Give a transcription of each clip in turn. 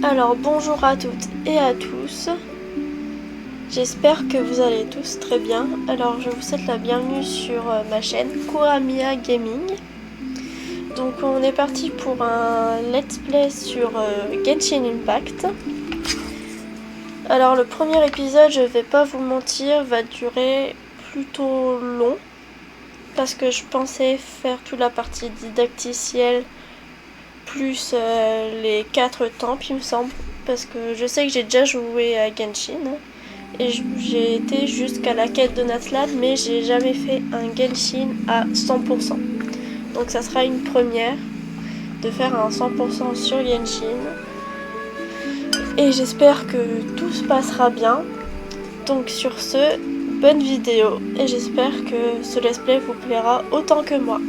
Alors bonjour à toutes et à tous, j'espère que vous allez tous très bien. Alors je vous souhaite la bienvenue sur ma chaîne Kuramiya Gaming. Donc on est parti pour un let's play sur Genshin Impact. Alors le premier épisode, je vais pas vous mentir, va durer plutôt long. Parce que je pensais faire toute la partie didacticielle plus les 4 temples il me semble, parce que je sais que j'ai déjà joué à Genshin et j'ai été jusqu'à la quête de Natlan, mais j'ai jamais fait un Genshin à 100%, donc ça sera une première de faire un 100% sur Genshin et j'espère que tout se passera bien. Donc sur ce, bonne vidéo et j'espère que ce let's play vous plaira autant que moi.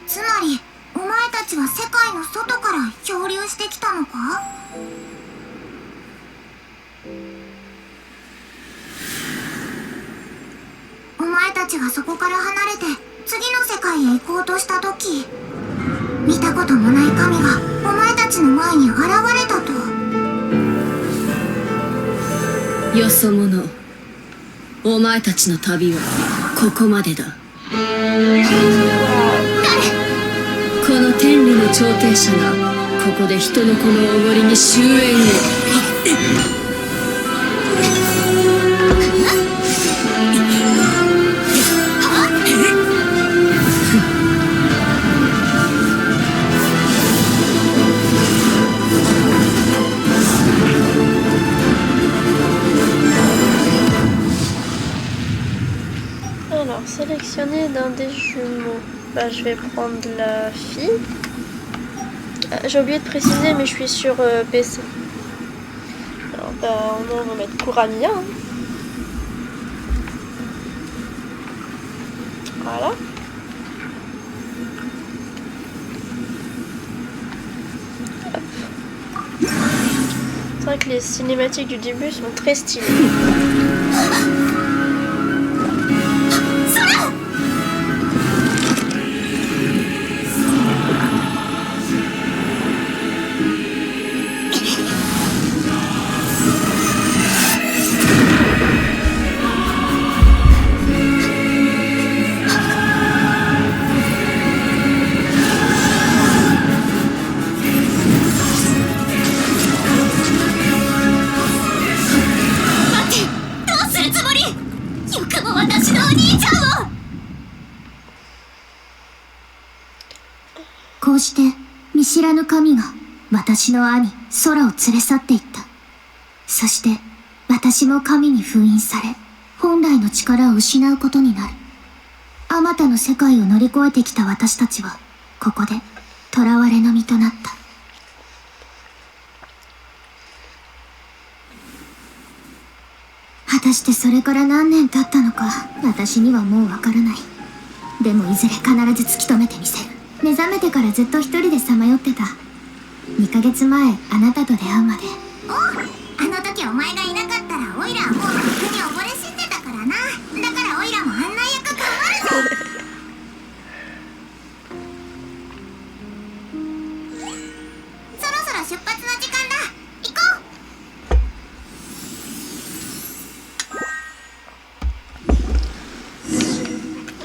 つまりお前たちは世界の外から漂流してきたのか？お前たちがそこから離れて次の世界へ行こうとした時、見たこともない神がお前たちの前に現れたと。よそ者、お前たちの旅はここまでだ。この天理の頂点者がここで人の子のおごりに終焉を。Alors, sélectionner d'un des jumeaux. Bah, je vais prendre la fille. J'ai oublié de préciser, mais je suis sur PC. Alors, bah, on va mettre Kuramiya. Hein. Voilà. Hop. C'est vrai que les cinématiques du début sont très stylées.こうして見知らぬ神が私の兄空を連れ去っていった。そして私も神に封印され本来の力を失うことになる。あまたの世界を乗り越えてきた私たちはここで囚われの身となった。果たしてそれから何年経ったのか私にはもうわからない。でもいずれ必ず突き止めてみせる。目覚めてからずっと一人でさまよってた。2ヶ月前あなたと出会うまで。おう、あの時お前がいなかったらオイラはもうとっくに溺れ死んでたからな。だからオイラも案内役頑張るぜ。そろそろ出発の時間だ。行こ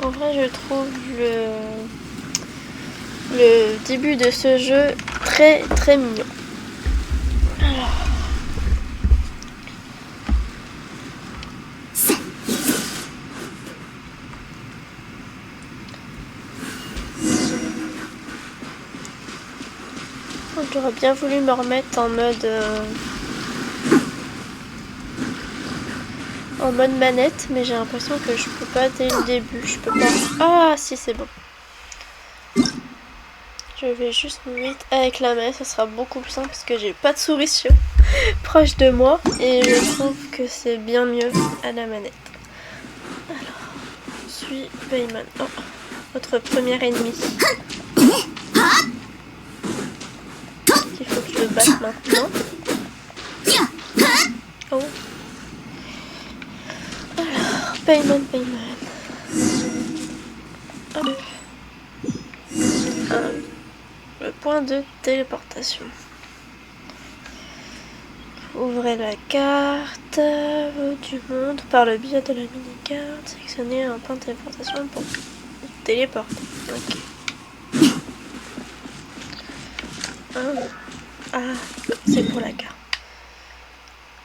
En vrai, je trouve le début de ce jeu très très mignon. Alors. J'aurais bien voulu me remettre en mode manette, mais j'ai l'impression que je peux pas dès le début. Je peux pas. Ah si, c'est bon. Je vais juste me mettre avec la main, ça sera beaucoup plus simple parce que j'ai pas de souris proche de moi et je trouve que c'est bien mieux à la manette. Alors, je suis Paimon. Oh, votre premier ennemi. Il faut que je le batte maintenant. Oh. Alors, Paimon. point de téléportation. Ouvrez la carte du monde par le biais de la mini-carte. Sélectionnez un point de téléportation pour téléporter. Ok. Ah, c'est pour la carte.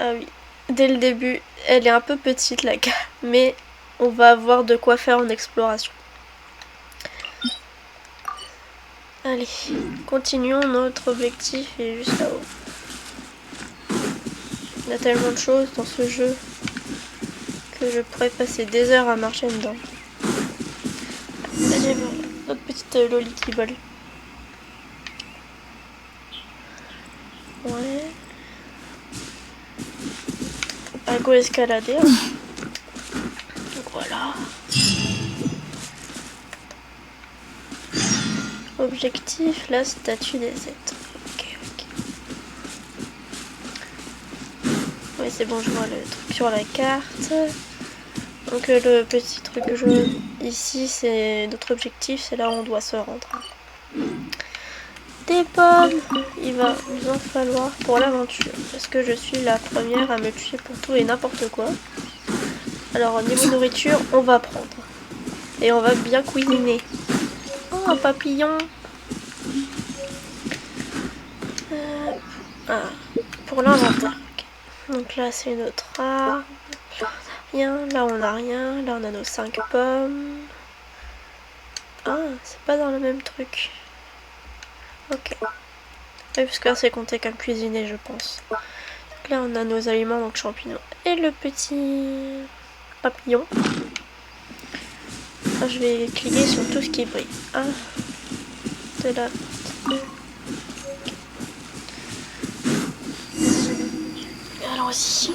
Ah oui. Dès le début, elle est un peu petite la carte, mais on va avoir de quoi faire en exploration. Allez, continuons, notre objectif est juste là-haut. Il y a tellement de choses dans ce jeu que je pourrais passer des heures à marcher dedans. Allez, voilà, notre petite loli qui vole. Ouais. Faut pas go escalader. Hein. Voilà. Objectif, la statue des êtres. Ok. Oui, c'est bon, je vois le truc sur la carte. Donc le petit truc jaune ici, c'est notre objectif, c'est là où on doit se rendre. Des pommes, il va nous en falloir pour l'aventure, parce que je suis la première à me tuer pour tout et n'importe quoi. Alors au niveau nourriture, on va prendre. Et on va bien cuisiner. Oh, un papillon. Pour l'inventaire. Okay. Donc là, c'est notre arbre. Rien. Là, on n'a rien. Là, on a nos 5 pommes. Ah, c'est pas dans le même truc. Ok. Oui, parce que là, c'est compté comme cuisiner, je pense. Donc là, on a nos aliments, donc champignons. Et le petit papillon. Ah, je vais cliquer sur tout ce qui brille. Ah, c'est là. Allons-y.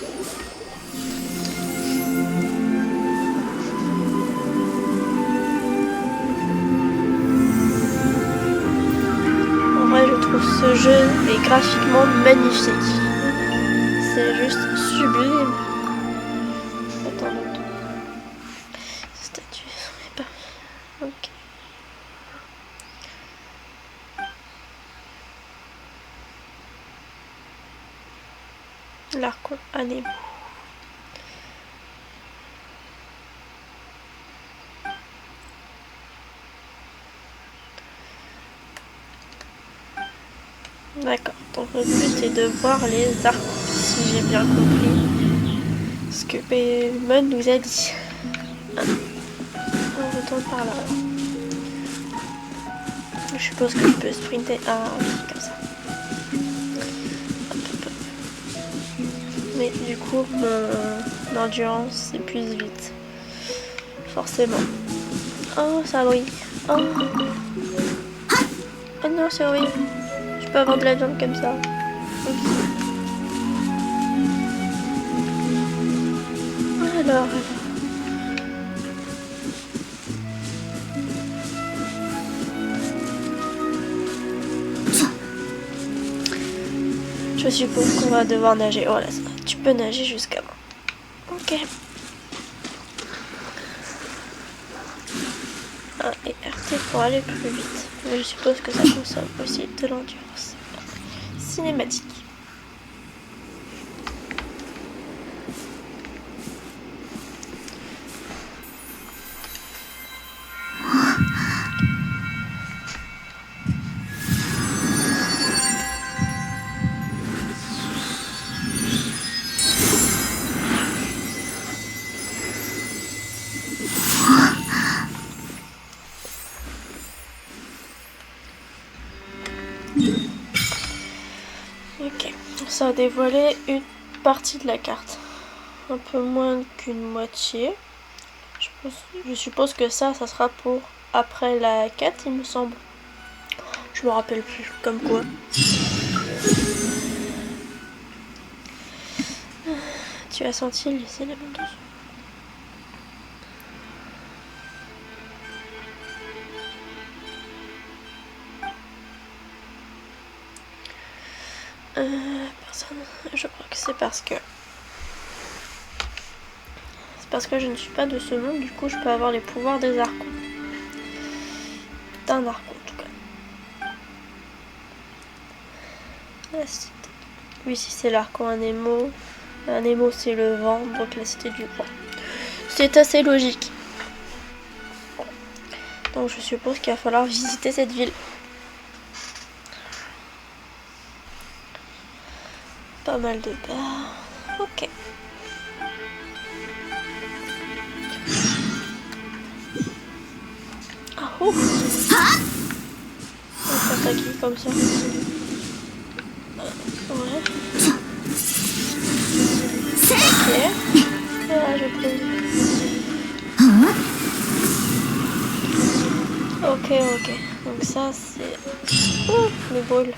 En vrai, je trouve ce jeu est graphiquement magnifique. C'est juste sublime. Attends, non. Ces statues sont pas. Ok. L'archon Anemo. D'accord, donc le but est de voir les archons, si j'ai bien compris ce que Paimon nous a dit. Ah. On retourne par là. Je suppose que je peux sprinter. Ah oui, comme ça. Mais du coup, mon endurance s'épuise vite. Forcément. Oh, ça brille. Oh. Oh non, c'est horrible. Je peux avoir de la viande comme ça. Oups. Alors. Je suppose qu'on va devoir nager. Voilà, ça. Tu peux nager jusqu'à moi. Ok. Ah, et RT pour aller plus vite. Mais je suppose que ça consomme aussi de l'endurance. Cinématique. Ok, ça a dévoilé une partie de la carte. Un peu moins qu'une moitié. Je suppose que ça sera pour après la quête, il me semble. Je me rappelle plus, comme quoi. Tu as senti les éléments de son. Personne. Je crois que c'est parce que je ne suis pas de ce monde, du coup je peux avoir les pouvoirs des archons. D'un archon en tout cas. la cité. Oui, si c'est l'arc en Nemo. Nemo c'est le vent, donc la cité du vent. C'est assez logique. Donc je suppose qu'il va falloir visiter cette ville. Pas mal de bars. Ok. Ah ouf. On s'attaque comme ça. Ouais. Ok. Ah, j'ai pris. Ok. Donc ça c'est... Oh, le brûle.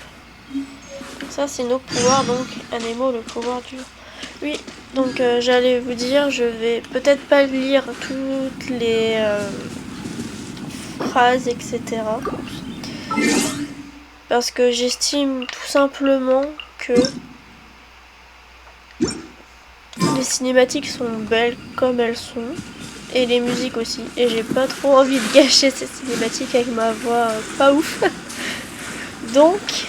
Ça c'est nos pouvoirs, donc Nemo le pouvoir dur. Oui, donc j'allais vous dire, je vais peut-être pas lire toutes les phrases, etc. Parce que j'estime tout simplement que les cinématiques sont belles comme elles sont. Et les musiques aussi. Et j'ai pas trop envie de gâcher ces cinématiques avec ma voix pas ouf. Donc,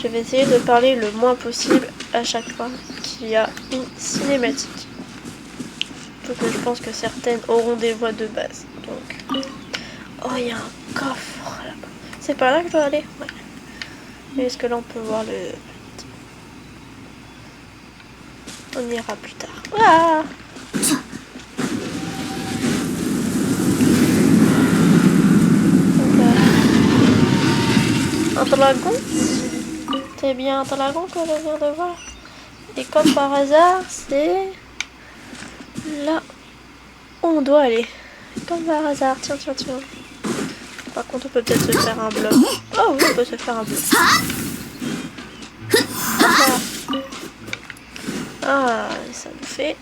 je vais essayer de parler le moins possible à chaque fois qu'il y a une cinématique. Surtout que je pense que certaines auront des voix de base. Donc, oh, il y a un coffre là-bas. C'est par là que je dois aller? Ouais. Mais est-ce que là on peut voir le... On ira plus tard. Ah! Un dragon? C'est bien un dragon que je viens de voir. Et comme par hasard, c'est là où on doit aller. Comme par hasard, tiens. Par contre, on peut peut-être se faire un bloc. Oh oui, on peut se faire un bloc. Ah, ça nous fait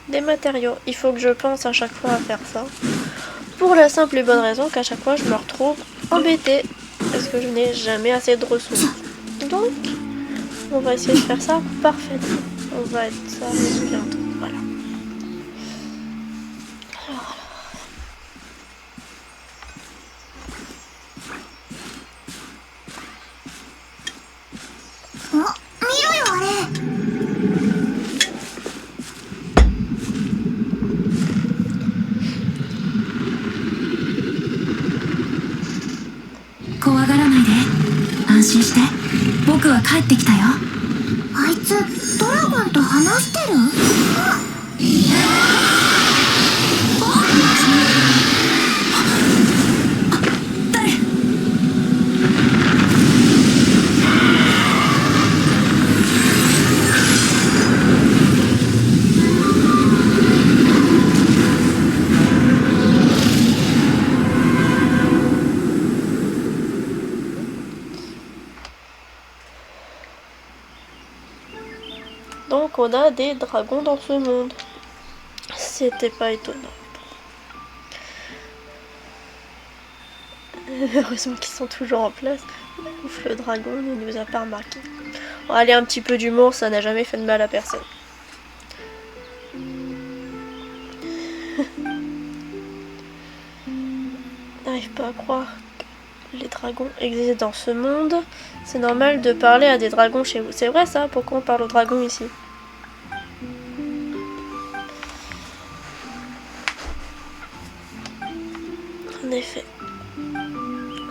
des matériaux. Il faut que je pense à chaque fois à faire ça. Pour la simple et bonne raison qu'à chaque fois, je me retrouve embêtée. Parce que je n'ai jamais assez de ressources. Donc, on va essayer de faire ça parfaitement. On va être ça bientôt. Voilà. Donc on a des dragons dans ce monde. C'était pas étonnant. Heureusement qu'ils sont toujours en place. Ouf, le dragon ne nous a pas remarqué. Bon, allez, un petit peu d'humour, ça n'a jamais fait de mal à personne. J'arrive pas à croire que les dragons existent dans ce monde. C'est normal de parler à des dragons chez vous. C'est vrai ça? Pourquoi on parle aux dragons ici? En effet.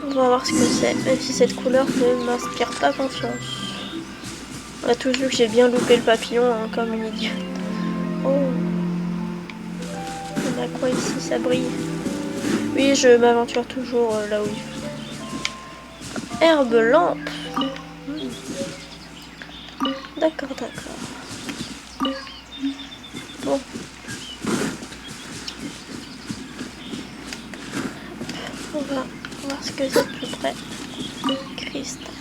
On va voir ce que c'est, même si cette couleur ne m'inspire pas confiance. On a tous vu que j'ai bien loupé le papillon, hein, comme une idiote. Oh. On a quoi ici? Ça brille. Oui, je m'aventure toujours là où il faut. Herbe lampe. D'accord. Bon. On va voir ce que c'est de plus près. Cristal.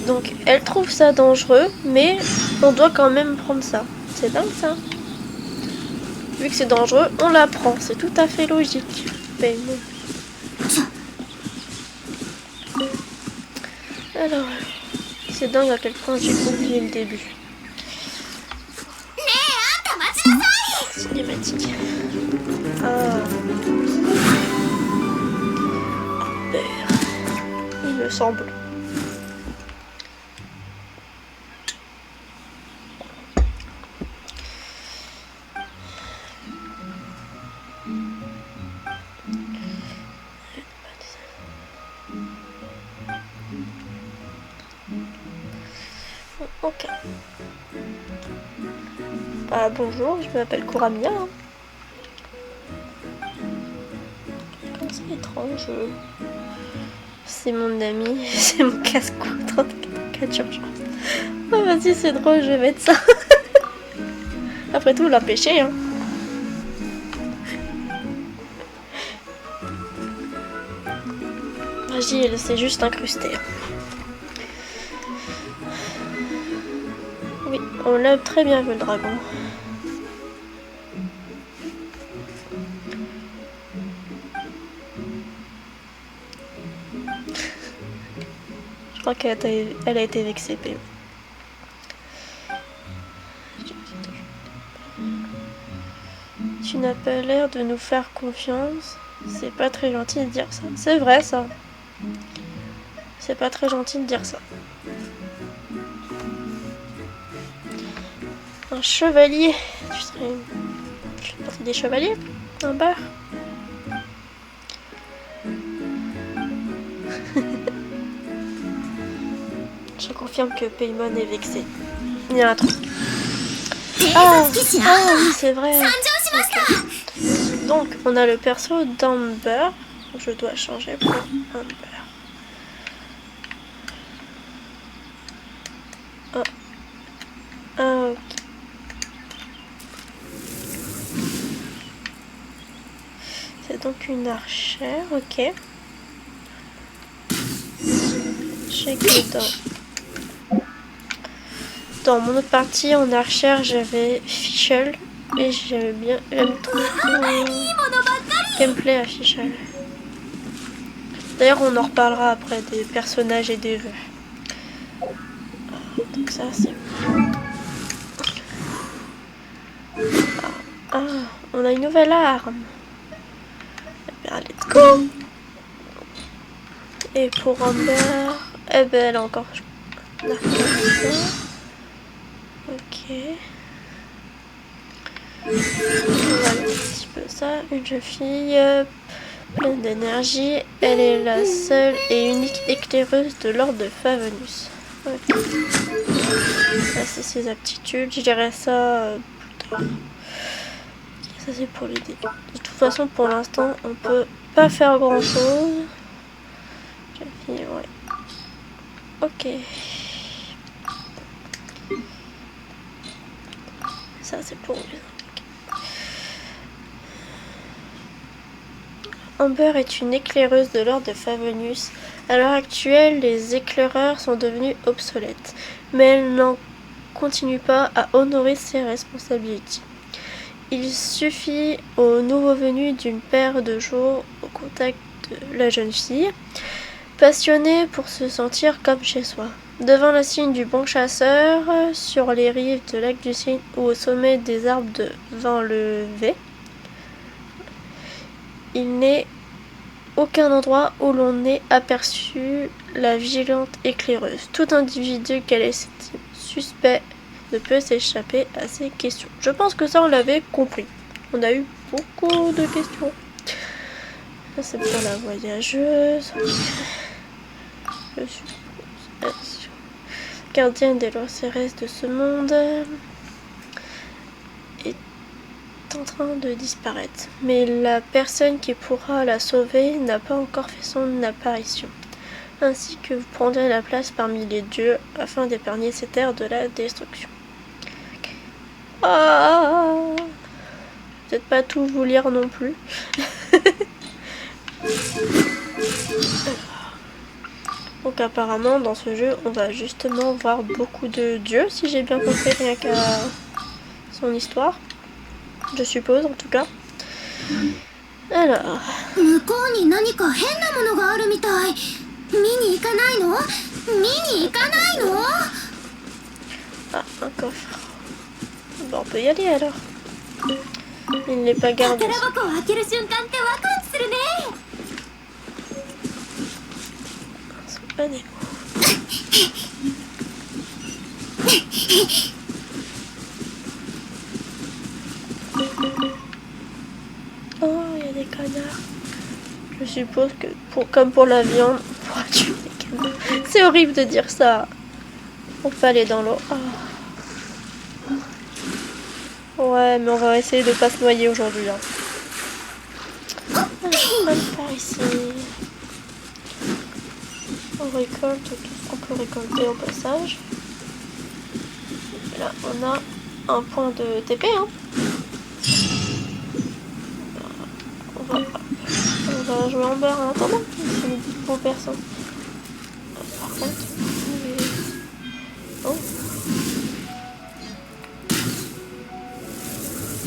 Donc elle trouve ça dangereux, mais on doit quand même prendre ça. C'est dingue ça. Vu que c'est dangereux, on la prend. C'est tout à fait logique. Ben, non. Alors, C'est dingue à quel point j'ai oublié le début. Cinématique. Ah. Il me semble. Ok. Bah, bonjour, je m'appelle Kuramia. C'est étrange. C'est mon ami, c'est mon casse-cou 34 urgence. Oh, vas-y, c'est drôle, je vais mettre ça. Après tout, on l'a pêché, hein. Vas-y, elle s'est juste incrustée. Oui, on l'a très bien vu, le dragon. Je crois qu'elle a été vexée. Tu n'as pas l'air de nous faire confiance. C'est pas très gentil de dire ça. C'est vrai, ça. C'est pas très gentil de dire ça. Un chevalier. Tu serais une partie des chevaliers? Un bar? Je confirme que Paimon est vexé. Il y a un truc. Ah oui, c'est vrai. Okay. Donc, on a le perso d'Amber. Je dois changer pour Amber. Oh. Ah, ok. C'est donc une archère, ok. Je sais que dans mon autre partie en archère, j'avais Fischl et j'aime trop le gameplay à Fischl. D'ailleurs, on en reparlera après des personnages et des vœux. Donc ça, c'est... Ah, on a une nouvelle arme. Eh bien, let's go. Et pour Amber, eh ben, elle a encore... Ok. Voilà un petit peu ça. Une jeune fille pleine d'énergie. Elle est la seule et unique éclaireuse de l'ordre de Favonius. Ok. Ça, c'est ses aptitudes. Je dirais ça plus tard. Ça, c'est pour les début. De toute façon, pour l'instant, on peut pas faire grand chose. Jeune fille, ouais. Ok. Ça, c'est pour lui. Amber est une éclaireuse de l'ordre de Favonius. À l'heure actuelle, les éclaireurs sont devenus obsolètes, mais elle n'en continue pas à honorer ses responsabilités. Il suffit aux nouveaux venus d'une paire de jours au contact de la jeune fille, passionnée pour se sentir comme chez soi. Devant la signe du bon chasseur, sur les rives de lac du Cygne ou au sommet des arbres de vin levé, il n'est aucun endroit où l'on ait aperçu la vigilante éclaireuse. Tout individu qu'elle estime suspect ne peut s'échapper à ces questions. Je pense que ça, on l'avait compris. On a eu beaucoup de questions. Ça, c'est pour la voyageuse. Je suppose. Gardienne des lois célestes de ce monde est en train de disparaître, mais la personne qui pourra la sauver n'a pas encore fait son apparition, ainsi que vous prendrez la place parmi les dieux afin d'épargner ces terres de la destruction. Ah, peut-être pas tout vous lire non plus. Donc apparemment dans ce jeu on va justement voir beaucoup de dieux, si j'ai bien compris, rien qu'à son histoire. Je suppose en tout cas. Alors. 見に行かないの？ Ah, un coffre. Bon, on peut y aller alors. Il n'est pas gardé. 宝箱を開ける瞬間ってワクワクするね。 C'est pas des... Oh, il y a des canards. Je suppose que, comme pour la viande, on pourra tuer les canards. C'est horrible de dire ça. On peut aller dans l'eau. Oh. Ouais, mais on va essayer de pas se noyer aujourd'hui. Hein. On va par ici. On récolte tout ce qu'on peut récolter au passage. Et là, on a un point de TP. Hein. On va jouer en beurre en attendant. C'est une beau perso. Par contre, oh.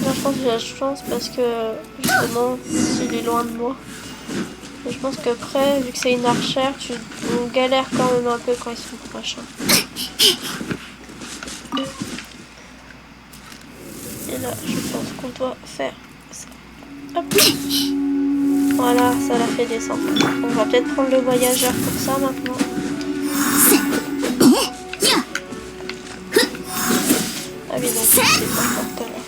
Là, je pense que j'ai la chance parce que justement, il est loin de moi. Et je pense qu'après, vu que c'est une archère, on galère quand même un peu quand ils sont proches. Et là, je pense qu'on doit faire ça. Hop. Voilà, ça l'a fait descendre. On va peut-être prendre le voyageur pour ça maintenant. Ah oui, donc c'est pas encore tout à l'heure.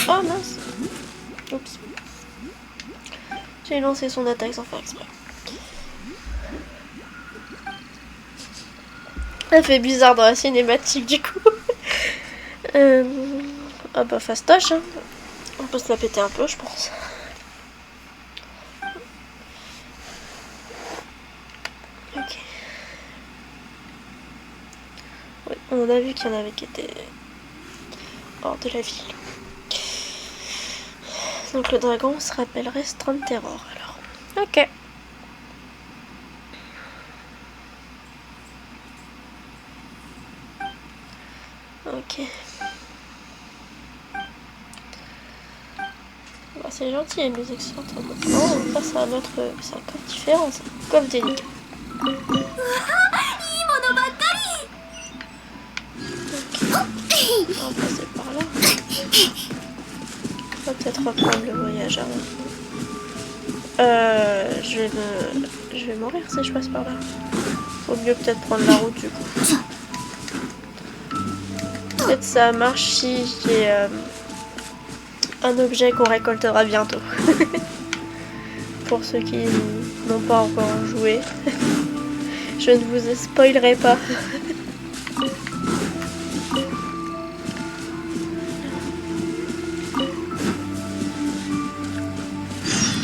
Oh mince. Oups. J'ai lancé son attaque sans faire exprès. Ça fait bizarre dans la cinématique du coup. Ah bah fastoche, hein. On peut se la péter un peu je pense. Ok. Oui, on a vu qu'il y en avait qui étaient hors de la ville. Donc le dragon se rappellerait Strand Terror alors. Ok. Ok. Bah, c'est gentil les musiques sont en mode. Oh, on passe à notre. C'est un coffre différent, c'est un coffre délicat. Ok. On va passer par là. On va peut-être reprendre le voyage avant. Je vais mourir si je passe par là. Faut mieux peut-être prendre la route du coup. Peut-être ça marche si j'ai un objet qu'on récoltera bientôt. Pour ceux qui n'ont pas encore joué. Je ne vous spoilerai pas.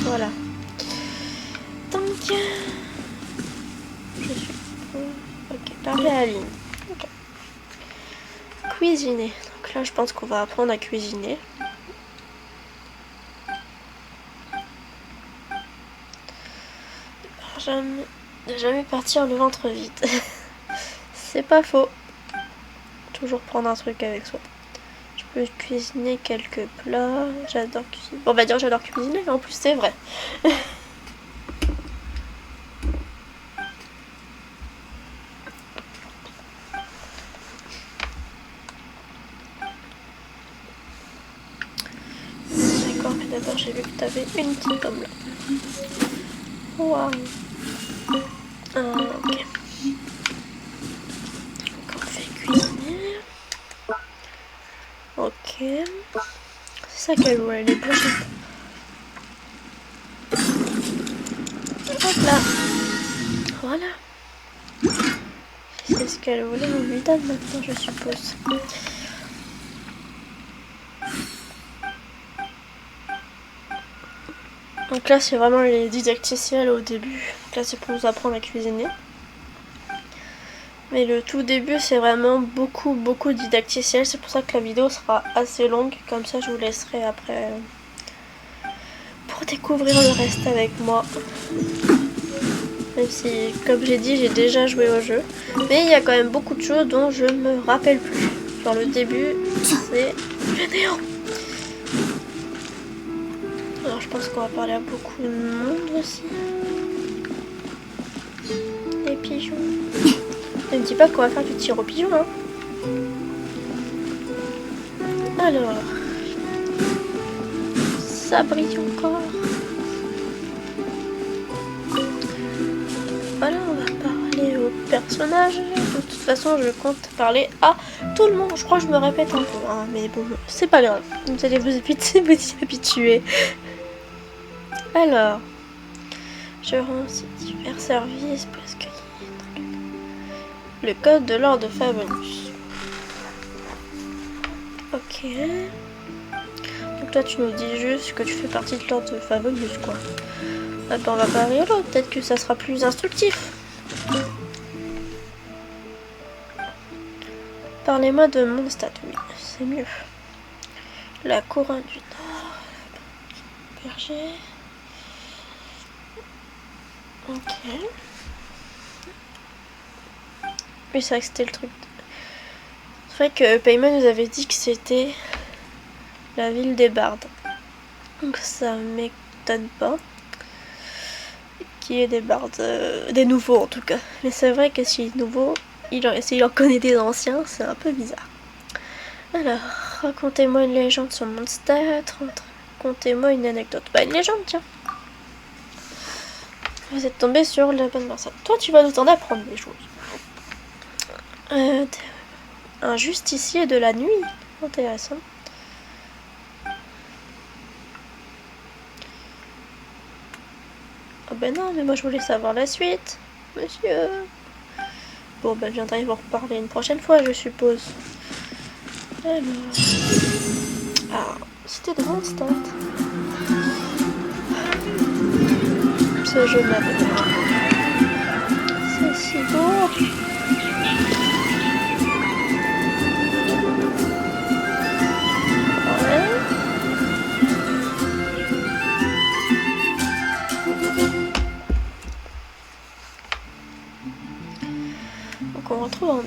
Voilà. Donc, je suis... Ok, parler à Aline. Ok. Cuisiner. Donc là, je pense qu'on va apprendre à cuisiner. Jamais partir le ventre vide. C'est pas faux. Toujours prendre un truc avec soi. Je peux cuisiner quelques plats. J'adore cuisiner. Bon, on va dire j'adore cuisiner, mais en plus c'est vrai. D'accord, mais d'abord j'ai vu que t'avais une petite pomme là. Waouh. Ok. Donc on fait cuisiner. Ok. C'est ça qu'elle voulait, les blanchettes. Hop là. Voilà. C'est ce qu'elle voulait, on lui donne maintenant, je suppose. Donc là, c'est vraiment les didacticiels au début. Donc là, c'est pour nous apprendre à cuisiner. Mais le tout début, c'est vraiment beaucoup didacticiel. C'est pour ça que la vidéo sera assez longue. Comme ça, je vous laisserai après pour découvrir le reste avec moi. Même si, comme j'ai dit, j'ai déjà joué au jeu. Mais il y a quand même beaucoup de choses dont je me rappelle plus. Genre le début, c'est le néant. Alors je pense qu'on va parler à beaucoup de monde aussi. Les pigeons. Ne me dis pas qu'on va faire du tir aux pigeons, hein. Alors, ça brille encore. Voilà, on va parler aux personnages. De toute façon, je compte parler à tout le monde. Je crois que je me répète un peu, hein, mais bon, c'est pas grave. Vous allez vous habituer. Alors, je rends aussi divers services parce que le code de l'ordre de Favonius. Ok. Donc toi tu nous dis juste que tu fais partie de l'ordre de Favonius, quoi. Ah ben on va pas rire l'autre, peut-être que ça sera plus instructif. Parlez-moi de Mondstadt, oui, c'est mieux. La couronne du Nord. Berger. Ok. Oui, c'est vrai que c'était le truc. C'est vrai que Paimon nous avait dit que c'était la ville des bardes. Donc ça m'étonne pas qu'il y ait des bardes, des nouveaux en tout cas. Mais c'est vrai que s'il est nouveau, s'il en connaît des anciens, c'est un peu bizarre. Alors, racontez-moi une légende sur Mondstadt, racontez-moi une anecdote. Bah une légende, tiens. Vous êtes tombé sur la bonne personne. Toi tu vas nous en apprendre des choses. Un justicier de la nuit. Intéressant. Oh ben non, mais moi je voulais savoir la suite, monsieur. Bon ben je viendrai vous reparler une prochaine fois, je suppose. Alors... Ah, cité de Mondstadt. Ce jeu m'avait... C'est si beau. Donc on retrouve en bas.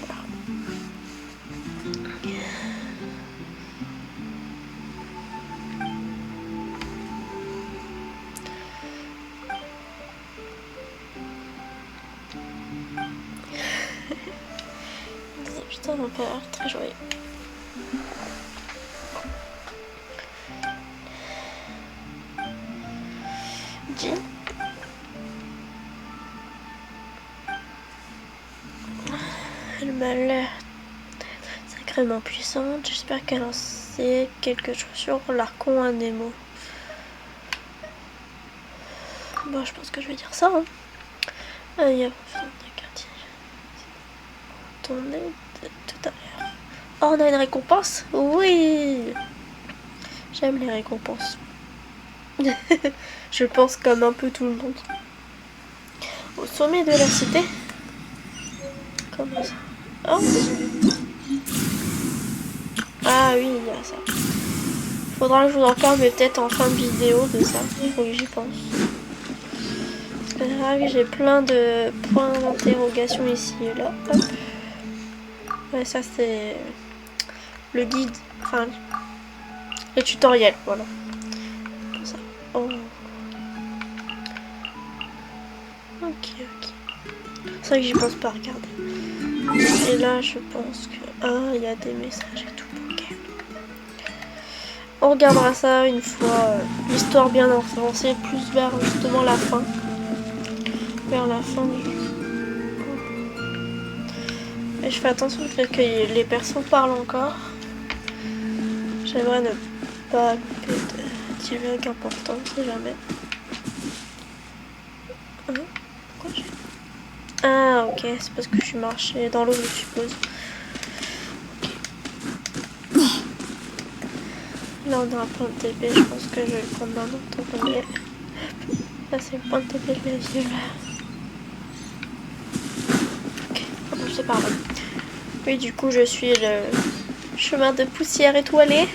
Putain, mon père, très joyeux. Jean. Elle m'a l'air sacrément puissante. J'espère qu'elle en sait quelque chose sur l'Archon Anemo. Bon, je pense que je vais dire ça. Hein. Ah, il y a un quartier. Tourné tout à l'heure. Oh, on a une récompense? Oui! J'aime les récompenses. Je pense comme un peu tout le monde. Au sommet de la cité. Comment ça? Oh. Ah oui, il y a ça. Faudra que je vous en parle, mais peut-être en fin de vidéo de ça. Il faut que j'y pense. Parce que c'est vrai que j'ai plein de points d'interrogation ici et là. Hop. Ouais, ça c'est le guide. Enfin, les tutoriels, voilà. Comme ça. Oh. Ok. C'est vrai que j'y pense pas à regarder. Et là, je pense que... Ah, il y a des messages et tout. Ok. On regardera ça une fois l'histoire bien avancée, plus vers justement la fin. Vers la fin du jeu. Et je fais attention au fait que les persos parlent encore. J'aimerais ne pas louper de dialogue important, si jamais. Pourquoi j'ai... Ah ok, c'est parce que je suis marché dans l'eau, je suppose. Okay. Là on a un point de TP, je pense que je vais le prendre maintenant tant qu'on y est. Là c'est le point de TP de la ville. Ok, bon, c'est par là. Oui, du coup je suis le chemin de poussière étoilé.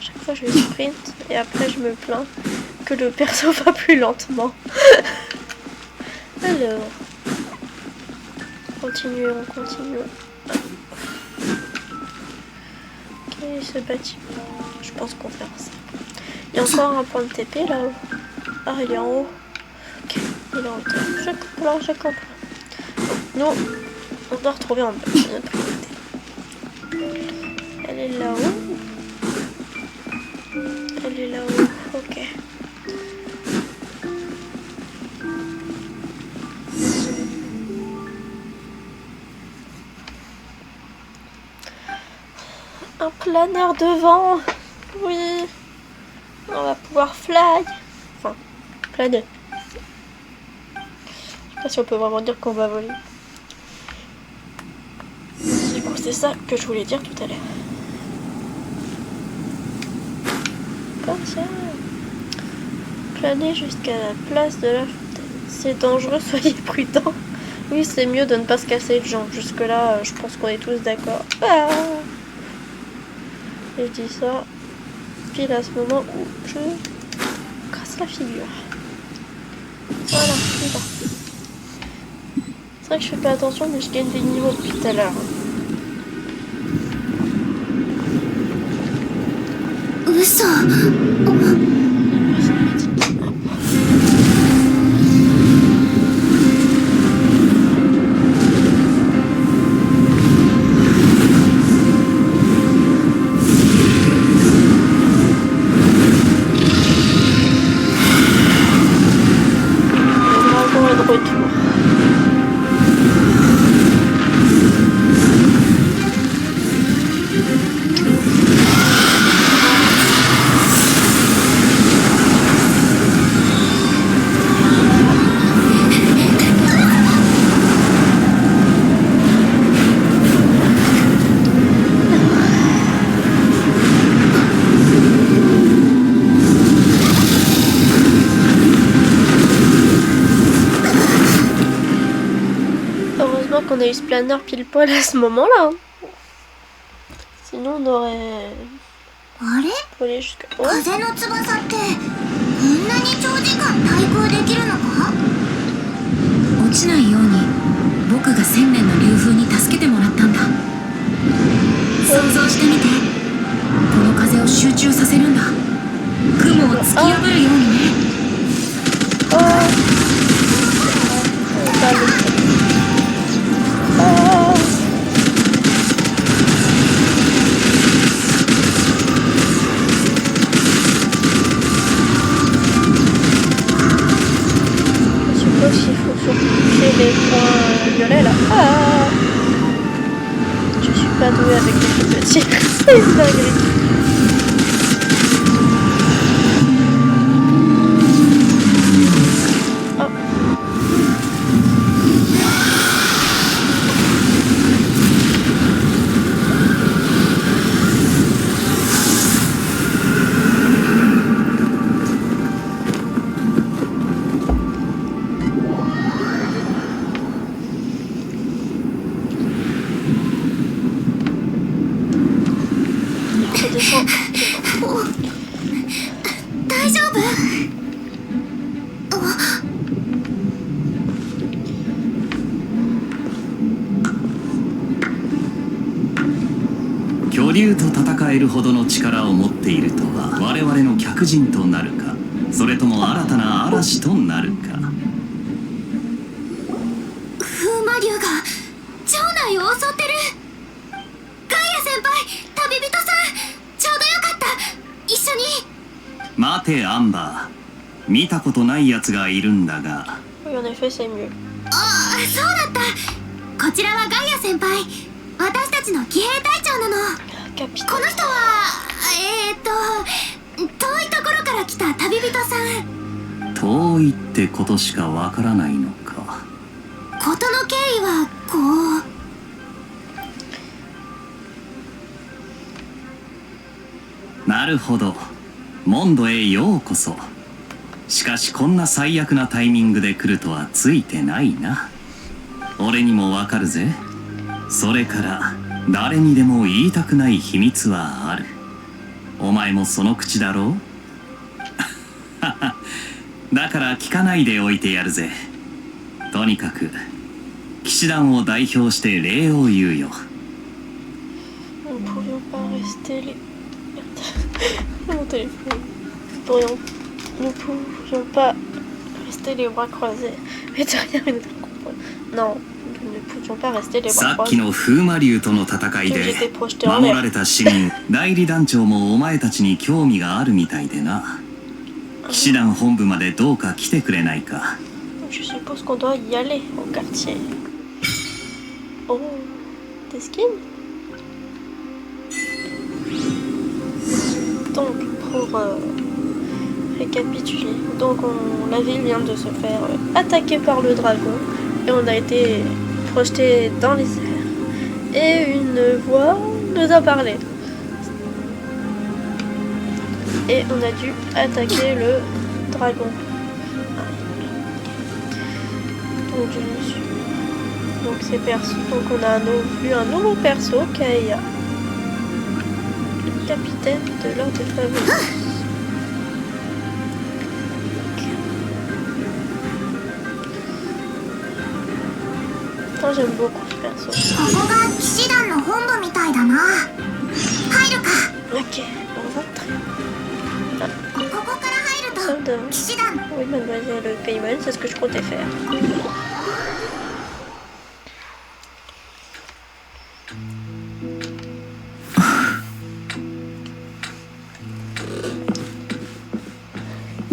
Chaque fois je sprint et après je me plains que le perso va plus lentement. Alors, continuons. Okay. Et ce bâtiment. Je pense qu'on fera ça. Il y a encore un point de TP là-haut. Ah, il est en haut. Ok, il est en hauteur. Je comprends, je comprends. Bon, nous, on doit retrouver en bas. C'est notre priorité. Elle est là-haut. Elle est là-haut. Ok. Un planeur devant. Oui. On va pouvoir fly. Enfin, planer. Je sais pas si on peut vraiment dire qu'on va voler. Du coup, c'est ça que je voulais dire tout à l'heure. Comme ça. Planer jusqu'à la place de la fontaine. C'est dangereux, soyez prudents. Oui, c'est mieux de ne pas se casser les jambes. Jusque-là, je pense qu'on est tous d'accord. Ah, et je dis ça pile à ce moment où je casse la figure. Voilà, c'est bon. C'est vrai que je fais pas attention, mais je gagne des niveaux depuis tout à l'heure. Uso. On a eu ce planeur pile poil à ce moment-là. Sinon on aurait volé jusqu'à... Oh. 風の翼ってこんなに長時間対空できるのか？落ちないように僕が1000年の流風に助けてもらったんだ。想像してみて。この風を集中させるんだ。雲を突き破るようにね。Il faut surpoucher les points violets là. Ah, je suis pas douée avec les coups de tir. C'est une dinguerie. Oh.巨竜と戦えるほどの力を持っているとは我々の客人となるか、それとも新たな嵐となるか。風魔竜が城内を襲ってる。ガイア先輩、旅人さん、ちょうどよかった。一緒に。待てアンバー、見たことないやつがいるんだが。Oui, en effet, c'est mieux. ああ、そうだった。こちらはガイア先輩。私たちの騎兵隊長なの。この人は遠いところから来た旅人さん。遠いってことしかわからないのか。事の経緯はこう。なるほど、モンドへようこそ。しかしこんな最悪なタイミングで来るとはついてないな。俺にもわかるぜ。それから誰にでも言いたくない秘密はある。お前もその口だろう。だから聞かないでおいてやるぜ。とにかく騎士団を代表して礼を言うよ。pourrions pas rester les... Mon téléphone. Nous pourrions pas rester les bras croisés. Mais de rien, une non, nous ne pouvions pas rester les bras さっ croisés. きの風魔竜との戦い Donc で j'étais projetée en 守 l'air. られた市民代理団長もお前たちに興味があるみたいでな。騎士団本部までどうか来てくれないか。 Je suppose qu'on doit y aller au quartier. Oh, des skins. Donc, pour récapituler, donc la ville vient de se faire attaquer par le dragon et on a été projeté dans les airs. Et une voix nous a parlé. Et on a dû attaquer le dragon. Donc c'est perso. Donc on a vu un nouveau perso, Kaya, le capitaine de l'ordre des favoris. Putain, j'aime beaucoup ce perso. ここが騎士団の本部みたいだな。入るか。 Ok, on va très. ここから入る Soldat. と騎士団。 Oui, mademoiselle Payman, c'est ce que je comptais faire.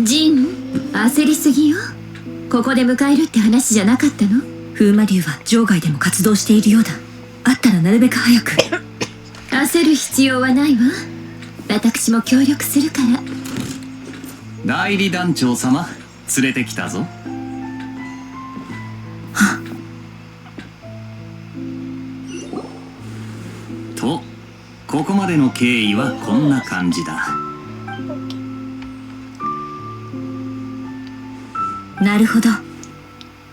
Jin、焦りすぎよ。ここで迎えるって話じゃなかったの？風魔竜は場外でも活動しているようだ。あったらなるべく早く。焦る必要はないわ。私も協力するから。代理団長様連れてきたぞ。とここまでの経緯はこんな感じだ。なるほど。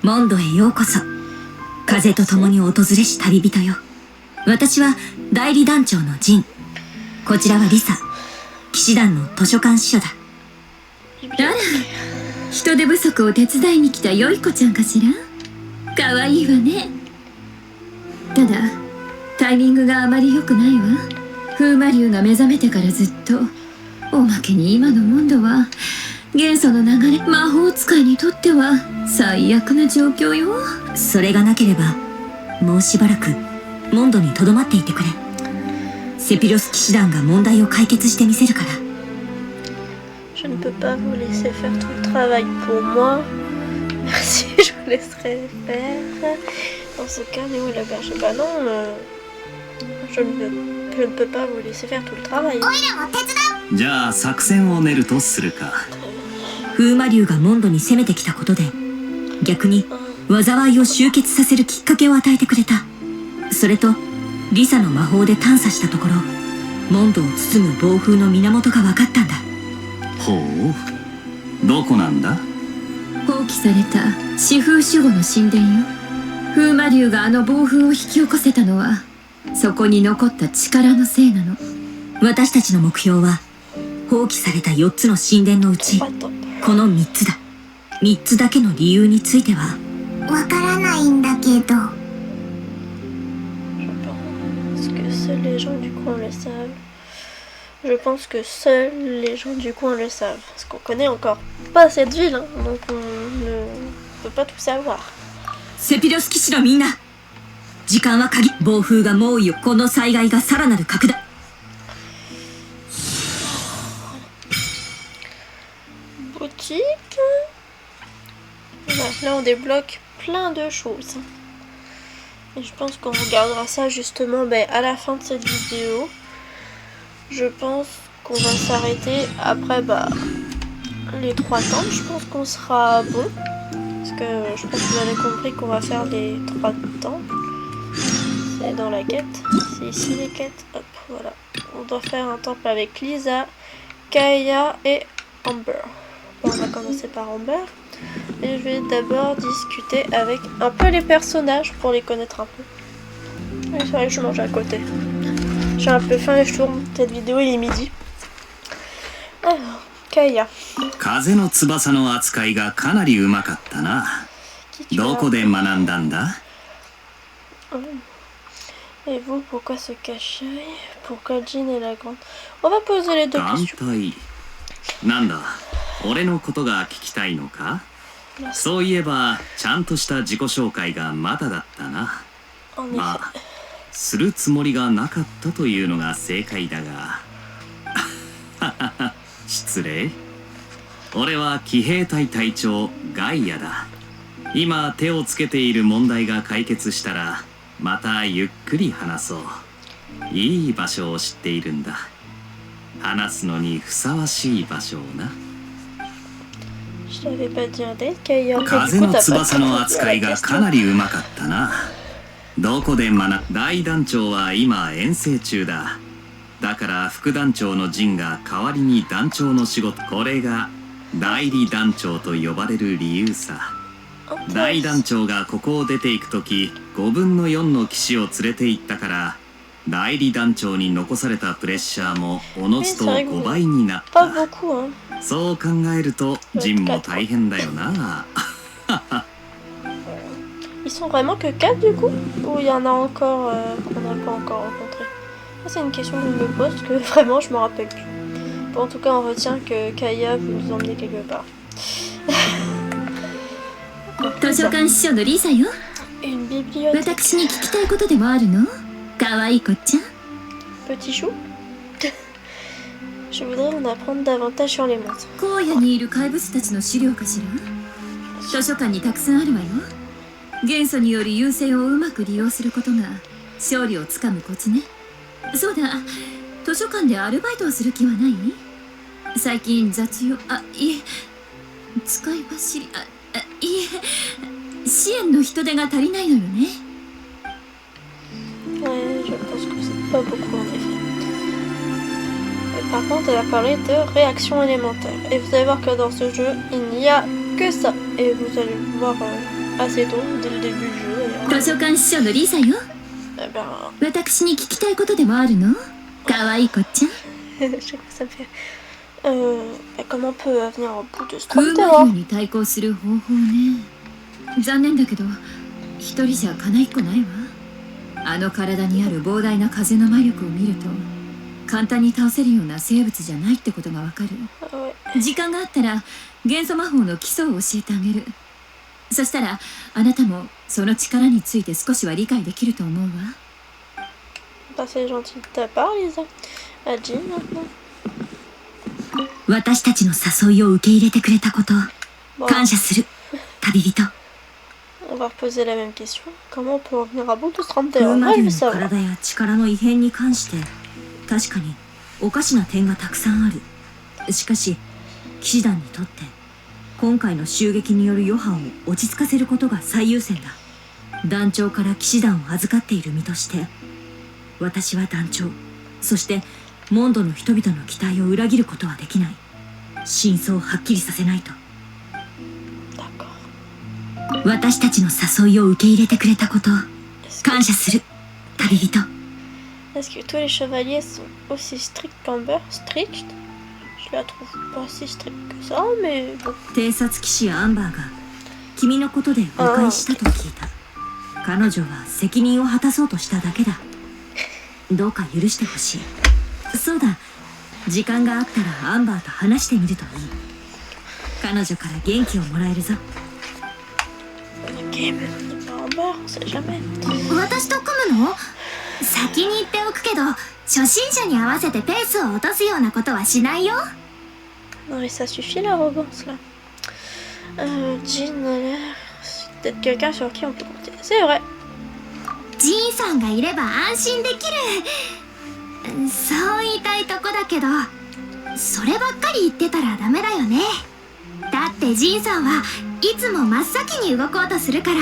モンドへようこそ。風と共に訪れし旅人よ。私は代理団長のジン。こちらはリサ。騎士団の図書館司書だ。あら、人手不足を手伝いに来た良い子ちゃんかしら。かわいいわね。ただタイミングがあまり良くないわ。風魔竜が目覚めてからずっと。おまけに今のモンドは元素の流れ、魔法使いにとっては最悪な状況よ。それがなければもうしばらくモンドにとどまっていてくれ。セピロス騎士団が問題を解決してみせるから。Je ne peux pas vous laisser faire tout le travail pour moi. Merci, je vous laisserai faire. Dans ce cas, mais où la berge? Bah non, je ne peux pas vous laisser faire tout le travail. オイラも手伝う。じゃあ作戦を練るとするか。風魔竜がモンドに攻めてきたことで逆に災いを集結させるきっかけを与えてくれた。それとリサの魔法で探査したところモンドを包む暴風の源が分かったんだ。ほう、どこなんだ？放棄された四風守護の神殿よ。風魔竜があの暴風を引き起こせたのはそこに残った力のせいなの。私たちの目標は放棄された4つの神殿のうちこの3つだ。3つだけの理由についてはわからないんだけど。Je pense que seuls les gens du coin le savent. Parce qu'on connaît encore pas cette ville, hein, donc on ne peut pas tout savoir. セピロス騎士のみんな、時間は鍵。暴風が猛威を、この災害がさらなる拡大。Boutique. Voilà, là on débloque plein de choses. Et je pense qu'on regardera ça justement à la fin de cette vidéo. Je pense qu'on va s'arrêter après les 3 temps. Je pense qu'on sera bon. Parce que je pense que vous avez compris qu'on va faire les 3 temps. C'est dans la quête. C'est ici les quêtes. Hop, voilà. On doit faire un temple avec Lisa, Kaya et Amber. Bon, on va commencer par Amber. Et je vais d'abord discuter avec un peu les personnages pour les connaître un peu. Oui, c'est vrai que je mange à côté. J'ai un peu faim et je tourne cette vidéo, il est midi. Alors, Kaya. 風の翼の扱いがかなりうまかったな。どこで学んだんだ？ Et vous, pourquoi ce cache-œil? Pourquoi Jean est la grande? On va poser les deux 眼 questions. 帯なんだ、俺のことが聞きたいのか？そういえばちゃんとした自己紹介がまだだったな。 En effet. まあするつもりがなかったというのが正解だが失礼。俺は騎兵隊隊長ガイアだ。今手をつけている問題が解決したらまたゆっくり話そう。いい場所を知っているんだ。話すのにふさわしい場所をな。 Je t'avais pas dit un date, Kaya. 風の翼の扱いがかなりうまかったな。どこで大団長は今遠征中だ。だから副団長のジンが代わりに団長の仕事。これが代理団長と呼ばれる理由さ。大団長がここを出ていくとき5分の4の騎士を連れて行ったから、代理団長に残されたプレッシャーもおのずと5倍になっ Pas た。 beaucoup, hein. そう考えるとジンも大変だよな。 Ils sont vraiment que 4 du coup? Ou il y en a encore qu'on n'a pas encore rencontré? Ça, c'est une question que je me pose, que vraiment je me rappelle plus. Bon, en tout cas, on retient que Kaya veut nous emmener quelque part. 図書館司書のリサよ。 Une bibliothèque. 私に聞きたいことでもあるの？可愛い子ちゃん。 Petit chou. Je voudrais en apprendre davantage sur les monstres. 荒野にいる怪物たちの資料かしら？図書館にたくさんあるわよ。元素により優勢をうまく利用することが勝利をつかむコツね。そうだ、図書館でアルバイトをする気はない？最近雑用、いえ、使い走り、いえ、支援の人手が足りないのよね。 Ouais, je pense que c'est pas beaucoup en effet. Et par contre, elle a parlé de réaction élémentaire. Et vous allez voir que dans ce jeu, il n'y a que ça. Et vous allez le voir assez tôt, dès le début du jeu. 図書館司書のリサよ。 Eh ben, 私に聞きたいことでもあるの？可愛い子ちゃん。 je sais que ça me fait. Comment on peut venir au bout de ce ウー tracteur マ に対抗する方法ね。残念だけど一人じゃかないっこないわ。あの体にある膨大な風の魔力を見ると簡単に倒せるような生物じゃないってことがわかる。 Ah ouais. 時間があったら元素魔法の基礎を教えてあげる。そしたらあなたもその力について少しは理解できると思うわ。 Bah, c'est gentil de ta part, Lisa. À Jean maintenant. 私たちの誘いを受け入れてくれたこと Bon, 感謝する旅人。 on va reposer la même question. Comment on peut revenir à bout de ce 風 tracteur? 魔 Moi, je 竜 veux の savoir. 体や力の異変に関して確かにおかしな点がたくさんある。しかし騎士団にとって今回の襲撃による余波を落ち着かせることが最優先だ。団長から騎士団を預かっている身として私は団長、そしてモンドの人々の期待を裏切ることはできない。真相をはっきりさせないと。 D'accord. 私たちの誘いを受け入れてくれたこと Est-ce que, 感謝する旅人。 est-ce que tous les chevaliers sont aussi stricts qu'Amber? Strict? Je la trouve pas si stricte que ça, mais bon. 偵察騎士アンバーが君のことで誤解したと聞いた。彼女は責任を果たそうとしただけだ。どうか許してほしい。そうだ、時間があったらアンバーと話してみるといい。彼女から元気をもらえるぞ。 Ok, mais Amber, on sait jamais. 私と組むの？先に言っておくけど初心者に合わせてペースを落とすようなことはしないよ。 Non, mais ça suffit l'arrogance là. Jean a l'air. C'est peut-être quelqu'un sur qui on peut compter. C'est vrai. ジーンさんがいれば安心できる。そう言いたいとこだけどそればっかり言ってたらダメだよね。だってジーンさんはいつも真っ先に動こうとするから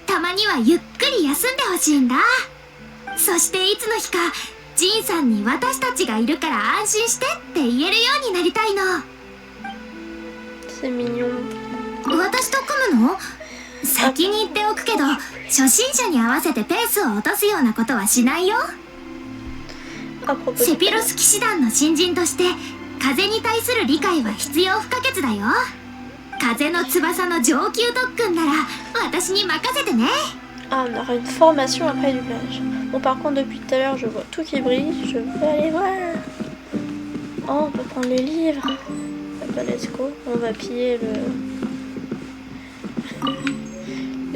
たまにはゆっくり休んでほしいんだ。そしていつの日かジーンさんに私たちがいるから安心してって言えるようになりたいの。 C'est mignon. 私と組むの？先に言っておくけど初心者に合わせてペースを落とすようなことはしないよ。 À propos セ de ピロス騎士団の新人として風に対する理解は必要不可欠だよ。風の翼の上級特訓なら私に任せてね。Ah, on aura une formation après du village. Bon, par contre, depuis tout à l'heure, je vois tout qui brille. Je veux aller voir. Oh, on peut prendre les livres. Ah bah, let's go. On va piller le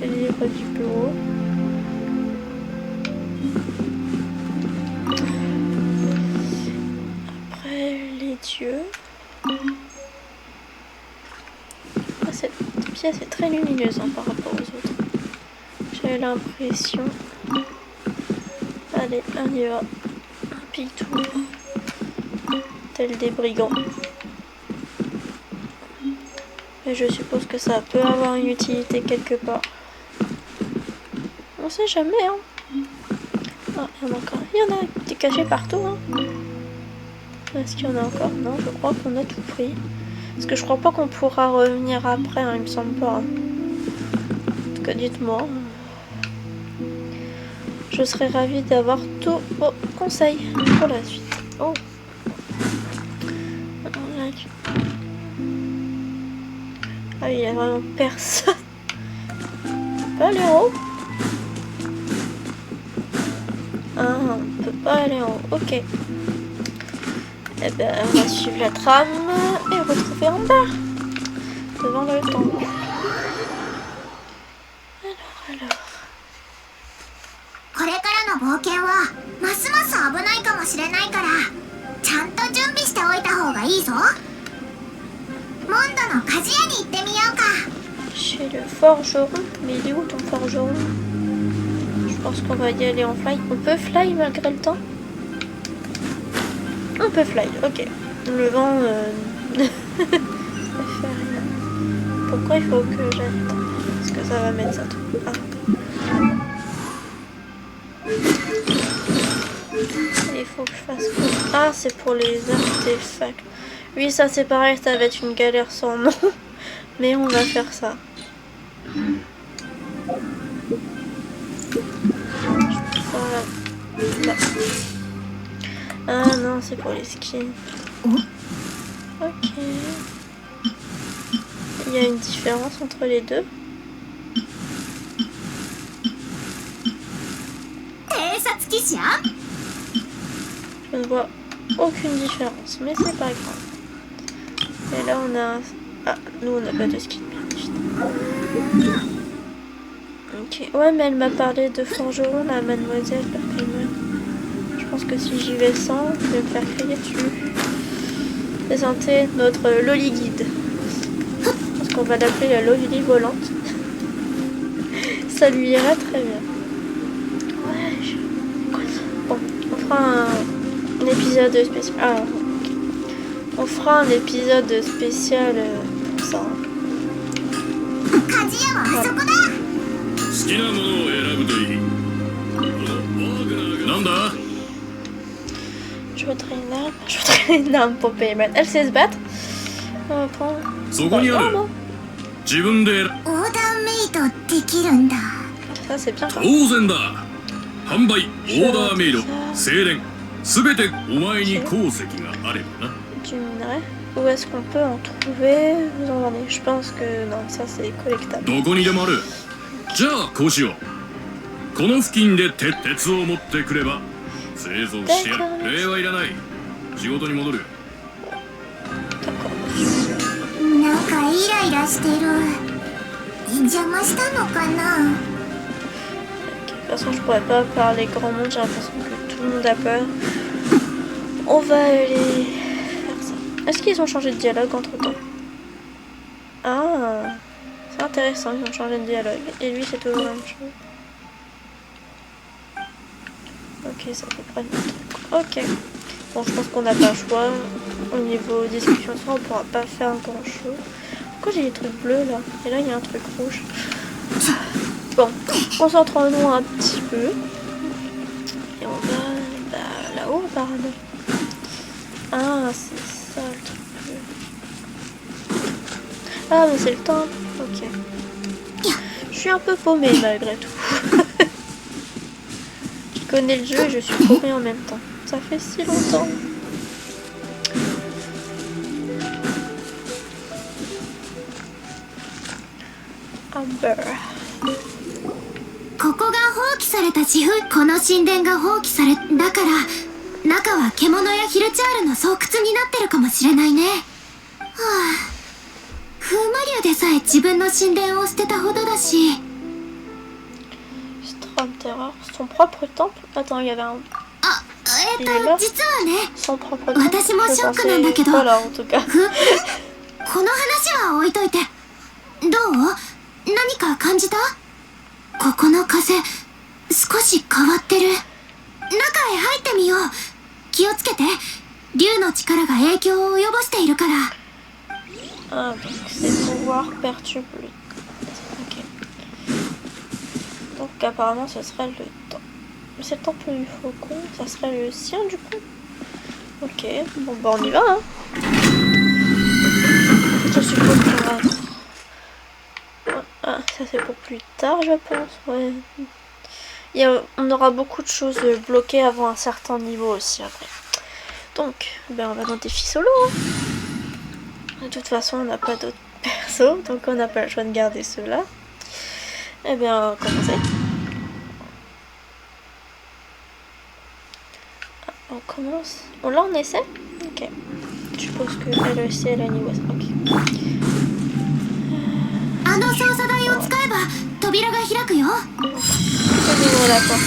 livre du bureau. Après, les dieux. Ah, cette pièce est très lumineuse hein, par rapport aux autres. J'ai l'impression. Allez, on y va. Un pitou. Tel des brigands. Et je suppose que ça peut avoir une utilité quelque part. On sait jamais, hein. Ah, il y en a encore. Il y en a qui est caché partout, hein. Est-ce qu'il y en a encore? Non, je crois qu'on a tout pris. Parce que je crois pas qu'on pourra revenir après, hein, il me semble pas. En tout cas, dites-moi. Je serais ravie d'avoir tous vos conseils pour la suite. Oh. Ah, il y a vraiment personne. Pas aller en haut. Ah, on peut pas aller en haut. Ok. Eh ben, on va suivre la trame et retrouver en bas. Devant le temple. Alors. これからの冒険はますます危ないかもしれないからちゃんと準備しておいた方がいいぞ。モンドの鍛冶屋に行ってみようか。 Chez le forgeron. Mais il est où ton forgeron? Je pense qu'on va y aller en fly. On peut fly malgré le temps? On peut fly, ok. Le vent ça fait rien. Pourquoi il faut que j'arrête? Parce que ça va mettre ça tout. Ah. Il faut que je fasse quoi? Ah, c'est pour les artefacts. Oui, ça c'est pareil, ça va être une galère sans nom. Mais on va faire ça. Voilà. Là. Ah non, c'est pour les skins. Ok. Il y a une différence entre les deux. Je ne vois aucune différence, mais c'est pas grave. Et là on a... Ah, nous on n'a pas de skin, bien. Ok, ouais mais elle m'a parlé de forgeron, la mademoiselle, la primaire. Je pense que si j'y vais sans, je vais me faire crier dessus. Présenter notre Loli guide. Je pense qu'on va l'appeler la Loli volante. Ça lui ira très bien. Ouais, bon, on fera un épisode spécial. Ah, okay. On fera un épisode spécial pour ça. Voilà. Je voudrais une arme pour Payman. Elle sait se battre. On va prendre... Ça c'est bien. Du minerai. Où est-ce qu'on peut en trouver? Vous en avez? Je pense que non, ça c'est collectable. じゃあこうしよう。この付近で鉄を持ってくれば製造してやる。礼はいらない。仕事に戻る。なんかイライラしてる。邪魔したのかな。 De toute façon, je pourrais pas parler grand monde. J'ai l'impression que tout le monde a peur. On va aller faire ça. Est-ce qu'ils ont changé de dialogue entre temps? Ah, c'est intéressant, ils ont changé de dialogue. Et lui, c'est toujours la même chose. Ok, ça fait pas de truc. Ok. Bon, je pense qu'on n'a pas le choix. Au niveau discussion, on pourra pas faire grand chose. Pourquoi j'ai des trucs bleus là? Et là, il y a un truc rouge. Bon, concentrons-nous un petit peu. Et on va là-haut apparemment. Ah, c'est ça le truc bleu. Ah, mais c'est le temps. Ok. Je suis un peu paumée malgré tout. Je connais le jeu et je suis paumée en même temps. Ça fait si longtemps. Amber. ここが放棄された自負、この神殿が放棄され、だから中は獣やヒルチャールの巣窟になってるかもしれないね。はあ、風魔竜でさえ自分の神殿を捨てたほどだし。Strom Terror, son propre temple. Attends, il y avait un. あ、実はね、 Son propre temple. 私もショックなんだけど、Voilà, en tout cas. この話は置いといて。どう？何か感じた？ここの風、少し変わってる。中へ入ってみよう。気をつけて。竜の力が影響を及ぼしているから。Ah, donc ses pouvoirs perturbent le. Ok. Donc apparemment ce serait le temps. C'est le temple du faucon, ça serait le sien du coup. Ok, bon bah on y va hein. Je suppose qu'on va... Ah, ça c'est pour plus tard je pense, ouais. On aura beaucoup de choses bloquées avant un certain niveau aussi après. Donc, ben on va dans défi solo hein. De toute façon on n'a pas d'autres persos, donc on n'a pas le choix de garder ceux-là. Eh bien, commencez. On commence. Bon là on essaie. Ok. Je suppose que elle aussi elle a niveau. Ok. あの操作台を使えば扉が開くよ。C'est nouveau la porte.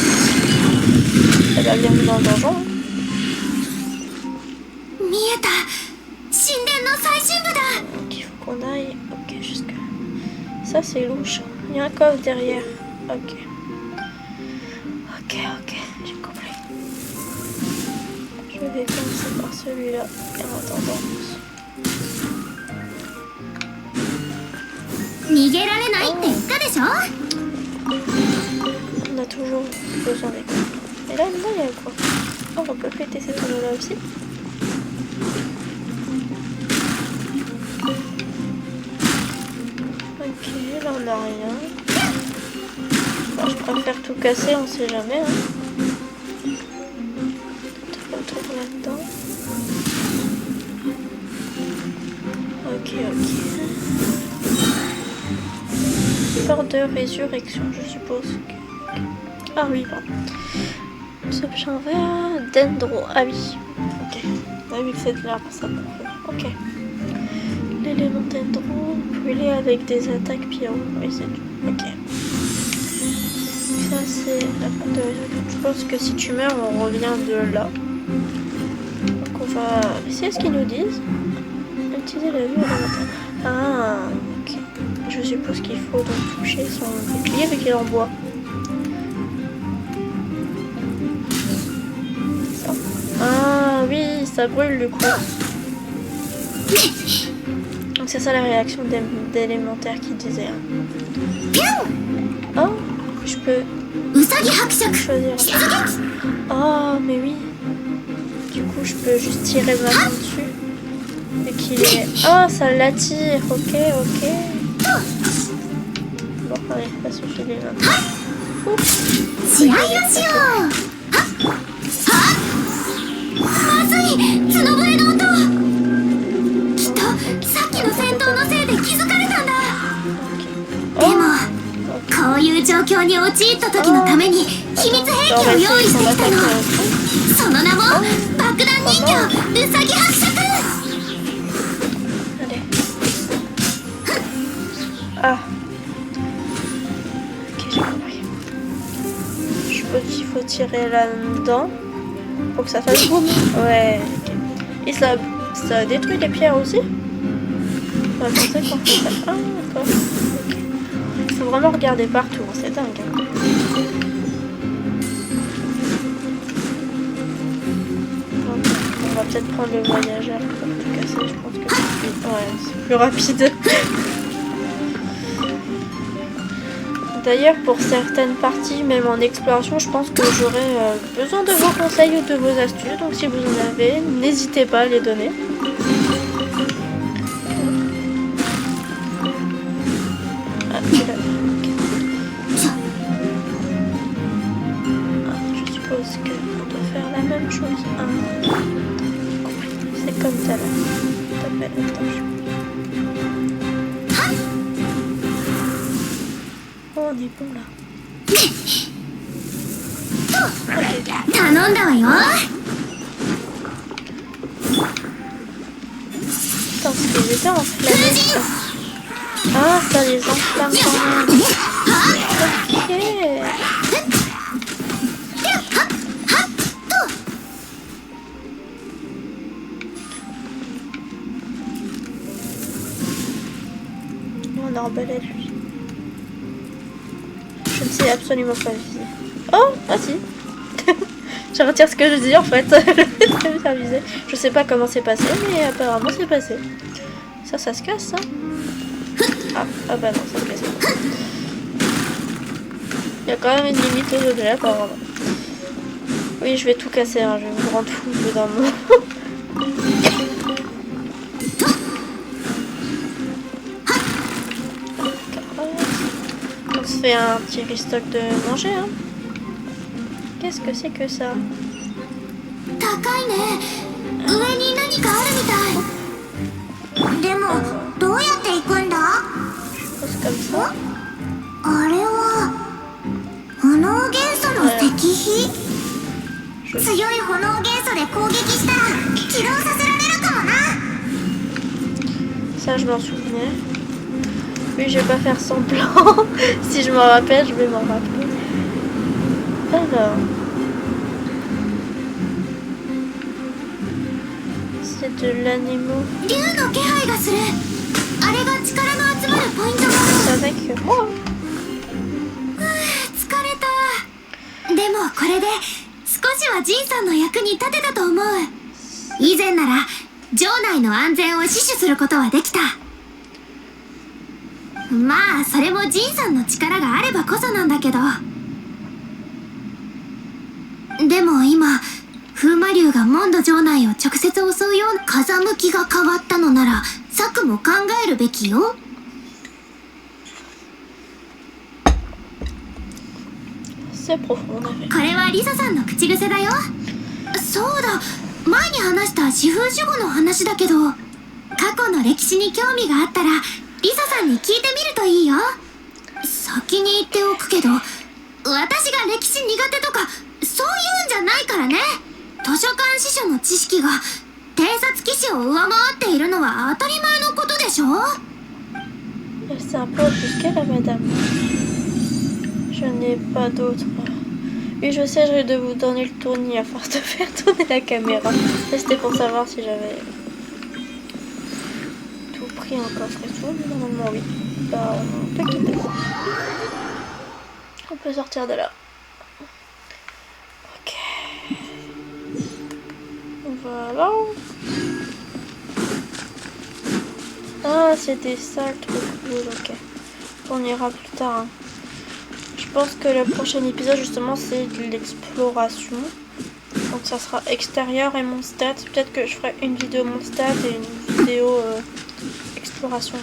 Elle a bien mis dans le donjon. 見えた。神殿の最深部だ。Donc il faut qu'on aille. Ok, jusque. Ça c'est louche. Il y a un coffre derrière. Ok. Ok, ok, j'ai compris. Je vais commencer par celui-là. Et en attendant. 逃げられないって言ったでしょ。 On a toujours besoin des quoi. Et là, dedans, il y a quoi? Oh, on peut péter ces tonneaux-là aussi. Ok, là on a rien. Bon, je préfère tout casser, on sait jamais. Hein. On trouve là-dedans. Ok, ok. Porte de résurrection, je suppose. Que... Ah oui, pardon. Ce champ vert, dendro. Ah oui. Ok. Ah oui, c'est là pour ça. Ok. L'élément dendro, brûlé avec des attaques pyro. Oui, c'est tout. Ok. Ça, c'est la porte de résurrection. Je pense que si tu meurs, on revient de là. Donc, on va essayer ce qu'ils nous disent. Utiliser la vue élémentaire. Ah, ok. Je suppose qu'il faut donc toucher son bouclier vu qu'il est en bois. Ça. Ah oui, ça brûle du coup. Donc c'est ça la réaction d'élémentaire qui disait. Oh, je peux choisir. Oh, mais oui. Du coup, je peux juste tirer ma main dessus. Et qu'il est... Oh, ça l'attire. Ok, ok. Bon, allez, ça suffit les mains. Oups. Ah. Ok, j'ai compris. Je suppose qu'il faut tirer là-dedans pour que ça fasse boum. Ouais. Okay. Et ça détruit les pierres aussi. On va penser qu'on fait ça. Ah, d'accord. Okay. Il faut vraiment regarder partout, c'est dingue. Hein. On va peut-être prendre le voyageur pour tout casser. Je pense que c'est plus rapide. D'ailleurs, pour certaines parties, même en exploration, je pense que j'aurai besoin de vos conseils ou de vos astuces. Donc si vous en avez, n'hésitez pas à les donner. Ah, tu l'as. Okay. Ah, je suppose qu'on doit faire la même chose. Ah, c'est comme ça là. T'appelles, attention. Oh, on est bon là. 頼んだわよ。 Putain, c'était déjà enflammé. Ah, ça les enflamme quand même. Ok. Oh, un arbalète, lui. Je ne sais absolument pas viser. Oh, ah si. Je retire ce que je dis en fait. Je sais pas comment c'est passé, mais apparemment c'est passé. Ça se casse, ça. Ah bah non, ça se casse pas. Il y a quand même une limite au degré, apparemment. Oui, je vais tout casser, hein. Je vais me rendre fou au bout d'un moment. On se fait un petit restock de manger, hein. Qu'est-ce que c'est que ça? 高いね。上に何かあるみたい。でもどうやって行くんだ？ C'est comme ça. あれは炎元素の石碑？強い炎元素で攻撃したら起動させられるかもな。 Ça, je m'en souvenais. Oui, je vais pas faire semblant. Si je m'en rappelle, je vais m'en rappeler. Alors. C'est de l'animo. 竜の気配がする。あれが力の集まるポイントが。 C'est avec moi. 疲れた。でもこれで少しはジンさんの役に立てたと思う。以前なら城内の安全を死守することはできた。まあそれもジンさんの力があればこそなんだけど。でも今風魔竜がモンド城内を直接襲うような風向きが変わったのなら策も考えるべきよ。 C'est profond, en effet. これはリサさんの口癖だよ。そうだ、前に話した四風守護の話だけど、過去の歴史に興味があったらリサさんに聞いてみるといいよ。先に言っておくけど、私が歴史苦手とかそういうんじゃないからね。図書館司書の知識が偵察騎士を上回っているのは当たり前のことでしょ。 C'est un peu offusqué là, madame. Je n'ai pas d'autre. Oui, je sais, je vais de vous donner le tournis à force de faire tourner la caméra. Mais c'était pour savoir si j'avais tout pris en coffre et tout. Mais normalement, oui. Bah, on peut quitter. On peut sortir de là. Ok. Voilà. Ah, c'était ça le truc rouge, ok. On ira plus tard. Hein. Je pense que le prochain épisode, justement, c'est de l'exploration. Donc ça sera extérieur et mon stat. Peut-être que je ferai une vidéo mon stat et une vidéo exploration.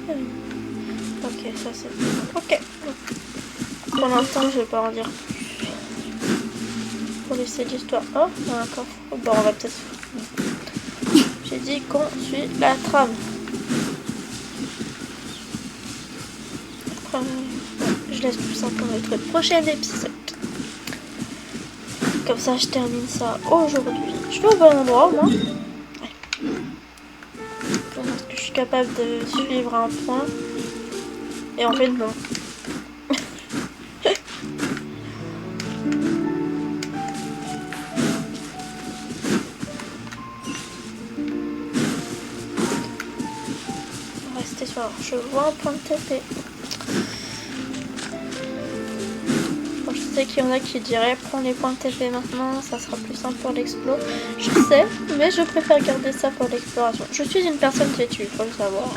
Ok, ça c'est... Ok. Pour l'instant, je vais pas en dire plus. Pour laisser l'histoire. Oh, il y a un coffre. Bon, on va peut-être... J'ai dit qu'on suit la trame. Je laisse tout ça pour notre prochain épisode. Comme ça, je termine ça aujourd'hui. Je vais au bon endroit au moins. Ouais. Est-ce que je suis capable de suivre un point? Et en fait, non. On va rester sur... Je vois un point de TP. Je sais qu'il y en a qui diraient prends les points de TP maintenant, ça sera plus simple pour l'explo. Je sais, mais je préfère garder ça pour l'exploration. Je suis une personne têtue, il faut le savoir.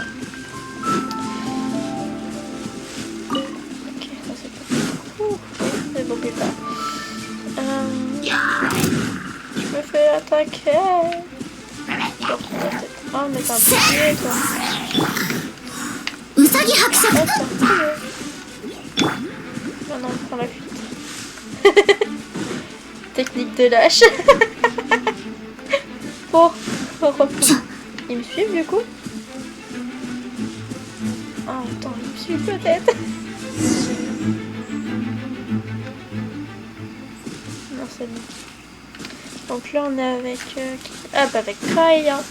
Ok, ça c'est pas... Ouh, oui, c'est beaucoup plus tard. Je me fais attaquer. Oh, mais t'as un bouclier, toi. Maintenant, on prend la fuite. Technique de lâche. Pour reprendre. Ils me suivent du coup? Ah attends, ils me suivent peut-être. c'est bon. Donc là, on est avec... Ah bah avec Kaya.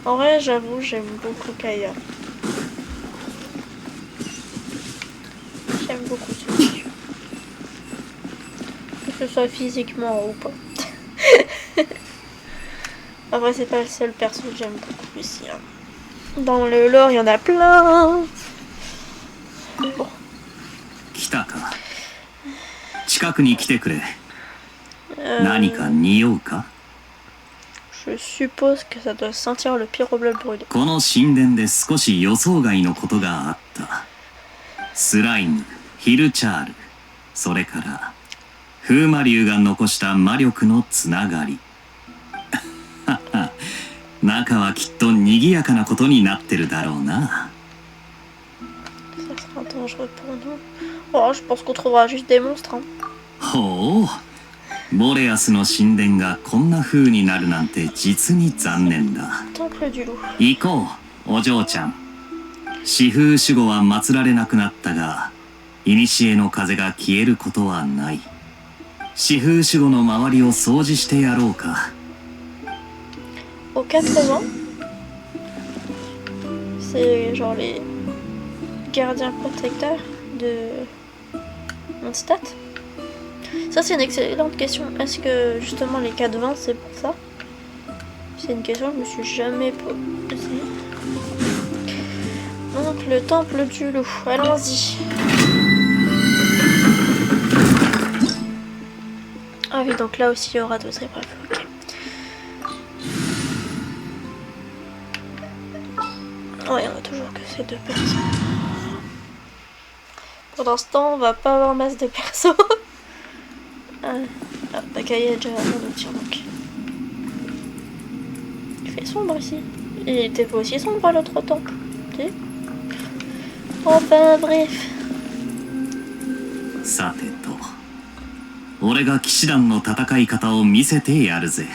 En vrai, j'avoue, j'aime beaucoup Kaya. J'aime beaucoup ce perso. Que ce soit physiquement ou pas. En vrai, c'est pas le seul perso que j'aime beaucoup ici. Hein. Dans le lore, il y en a plein. Bon. 来たか。近くに来てくれ。何か匂うか？ Je suppose que ça doit sentir le pyrobleu brûlé. この神殿で少し予想外のことがあった。スライム、ヒルチャール、それから風魔竜が残した魔力のつながり。中はきっと賑やかなことになってるだろうな。Ça sera dangereux pour nous. Oh, je pense qu'on trouvera juste des monstres. Hein. ほう。ボレアスの神殿がこんな風になるなんて実に残念だ。Temple du loup. 行こう、お嬢ちゃん。四風守護は祀られなくなったが、古の風が消えることはない。四風守護の周りを掃除してやろうか。Aux 80, c'est genre les gardiens protecteurs de Mondstadt. Ça, c'est une excellente question. Est-ce que justement les 4-20 c'est pour ça? C'est une question que je me suis jamais posée. Donc, le temple du loup. Allons-y. Ah oui, donc là aussi il y aura d'autres épreuves. Ok. Oh, il y en a toujours que ces deux persos. Pour l'instant, on va pas avoir masse de persos. Ah, Bakaya est déjà à mon tir donc. Il fait sombre ici. Il était pas aussi sombre à l'autre temple. Si. Enfin, bref. さてと、俺が騎士団の戦い方を見せてやるぜ。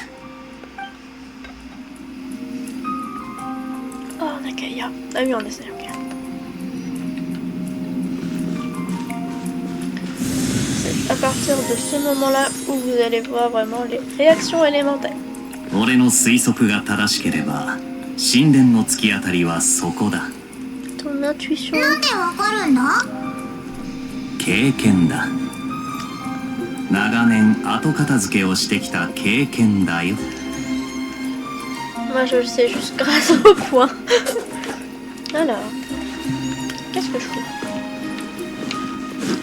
Oh, Nakaya. Ah oui, on essaie, ok. C'est à partir de ce moment-là où vous allez voir vraiment les réactions élémentaires. 俺の推測が正しければ、神殿の突き当たりはそこだ。Ton intuition. なんでわかるんだ？経験だ。長年後片付けをしてきた経験だよ。Moi je le sais juste grâce au point. Alors, qu'est-ce que je fais?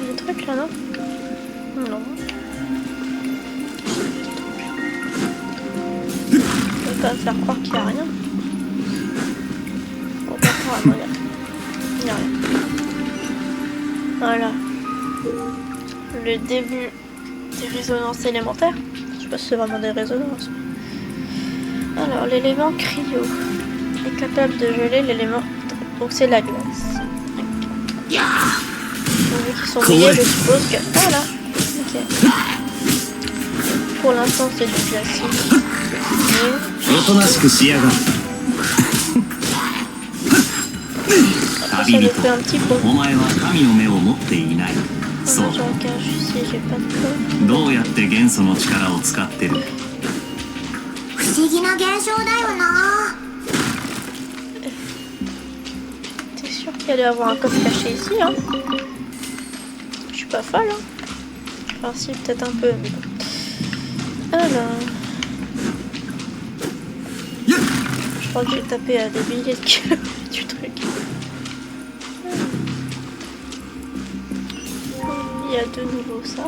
Des trucs là, non? Non. Je peux pas me faire croire qu'il n'y a rien. Bon, apparemment, il n'y a rien. Voilà. Le début des résonances élémentaires. Je sais pas si c'est vraiment des résonances. Alors, l'élément cryo est capable de geler l'élément. Donc, c'est la glace. Okay. Donc, vu qu'ils sont mouillés, je suppose que. Voilà. Ok. Pour l'instant, c'est du classique. Après, ça le fait un petit peu. Moi, j'ai aucun souci, j'ai pas de peur. どうやって元素の力を使ってる？不思議な現象だよな。T'es sûr qu'il allait avoir un coffre caché ici, hein? Je suis pas folle, hein? Enfin, si, peut-être un peu, mais bon. Alors... Je crois que j'ai tapé à des milliers de kilomètres du truc. Il y a de nouveau ça.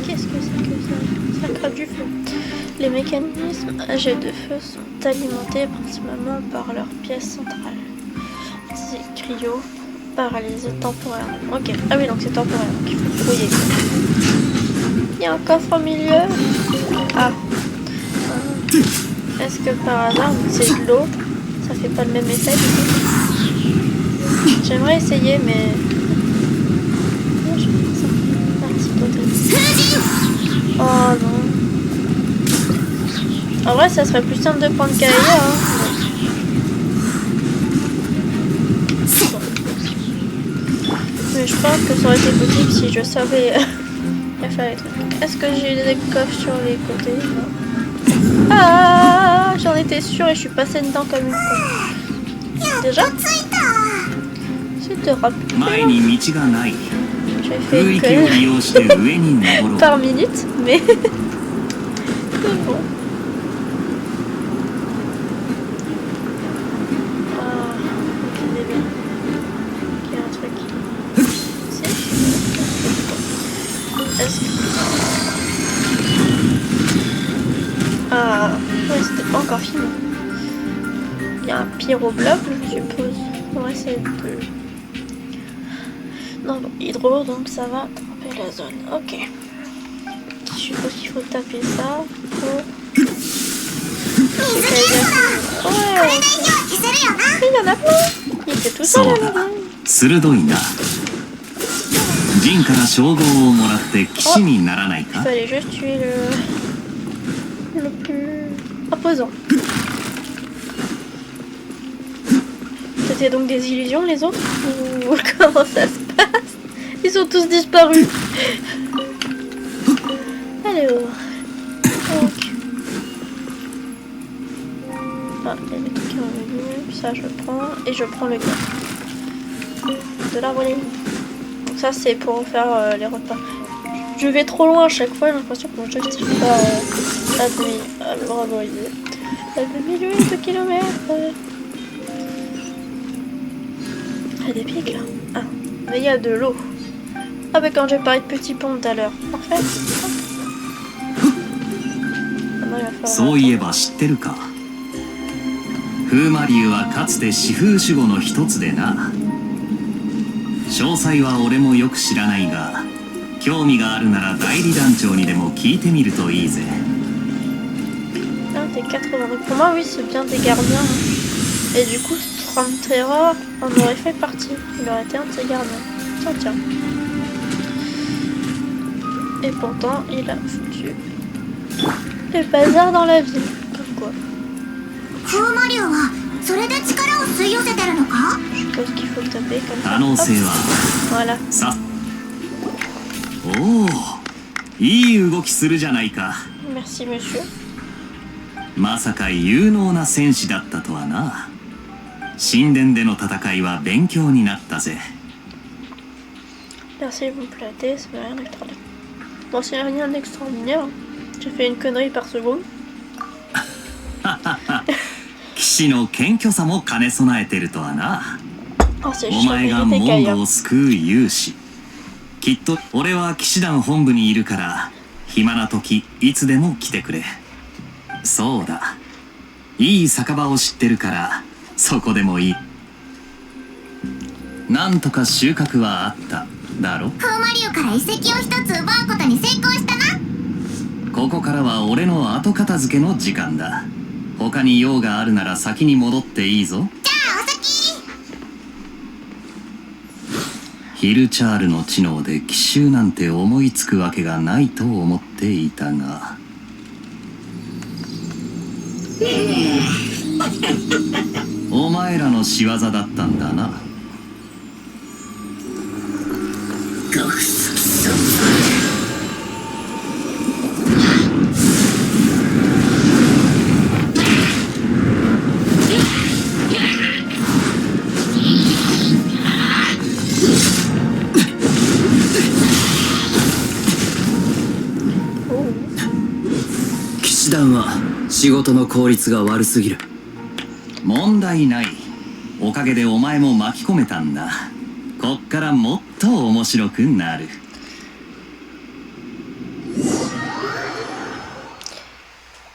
Qu'est-ce que c'est que ça? Ça craque du feu. Les mécanismes à jet de feu sont alimentés principalement par leur pièce centrale. C'est cryo, paralysé temporairement. Ok, ah oui, donc c'est temporaire, donc il faut brouiller. Il y a un coffre au milieu. Ah. Est-ce que par hasard, c'est de l'eau, ça fait pas le même effet du coup? J'aimerais essayer, mais... Non, je fais ça. Oh non. En vrai, ça serait plus simple de prendre Kaya. Hein. Mais je pense que ça aurait été possible si je savais faire les trucs. Est-ce que j'ai des coffres sur les côtés? Non. Ah, j'en étais sûre et je suis passée dedans comme une conne. Déjà? C'était rapide. 前に道がない。 J'ai 空 fait 域を利用して上に登ろ que う。 par minute, mais c'est bon. Ah, ok, c'est bien. Il y a un truc. Si? Est-ce que... Ah, ouais, c'était pas encore fini. Il y a un pyroblob, je suppose. On va essayer de... Non, bon, hydro, donc ça va tremper la zone. Ok. Je suppose qu'il faut taper ça pour... Ouais, il y en a plein. Il était tout seul そうだ là-bas. 鋭いな。ジンから称号をもらって騎士にならない Il か。 fallait juste tuer le plus imposant. C'était donc des illusions les autres? Ou comment ça se passe? Ils ont tous disparu. Alors. Donc. Ah, il y a des trucs qui sont revenus. Ça je prends. Et je prends le gars. De la volée. Donc ça c'est pour faire les repas. Je vais trop loin à chaque fois, j'ai l'impression que mon joystick part à demi-milliers de kilomètres. Il y a des pics là. Ah, mais il y a de l'eau. Ah bah quand j'ai parlé de petits ponts tout à l'heure. Parfait. Maintenant, il va falloir そういえば知ってるか。風魔竜はかつて四風守護の一つでな。詳細は俺もよく知らないが、興味があるなら代理団長にでも聞いてみるといいぜ。Ah, t'es 80. Donc pour moi, oui, c'est bien des gardiens. Hein. Et du coup, Trantera en aurait fait partie. Il aurait été un de ses gardiens. Tiens, tiens. Et pourtant, il a foutu le bazar dans la ville. Pourquoi? 風魔竜はそれで力を吸い寄せてるのか？ Je suppose qu'il faut taper comme ça. 可能性は Voilà. さ。おお、いい動きするじゃないか。 Merci, monsieur. まさか有能な戦士だったとはな。神殿での戦いは勉強になったぜ。 Merci, vous me platez, c'est rien d'extraordinaire. Bon, c'est rien d'extraordinaire. J'ai fait une connerie par seconde. 騎士の謙虚さも兼ね備えてるとはな。 Oh, c'est お chaud, 前 il が était モン gaillard. ドを救う勇士。きっと俺は騎士団本部にいるから暇な時いつでも来てくれ。そうだ、いい酒場を知ってるからそこでもいい。なんとか収穫はあっただろ。風魔竜から遺跡を一つ奪うことに成功したな。ここからは俺の後片付けの時間だ。他に用があるなら先に戻っていいぞ。じゃあお先。ヒルチャールの知能で奇襲なんて思いつくわけがないと思っていたが。お前らの仕業だったんだな。騎士団は仕事の効率が悪すぎる。問題ない。おかげでお前も巻き込めたんだ。こっからもっと面白くなる。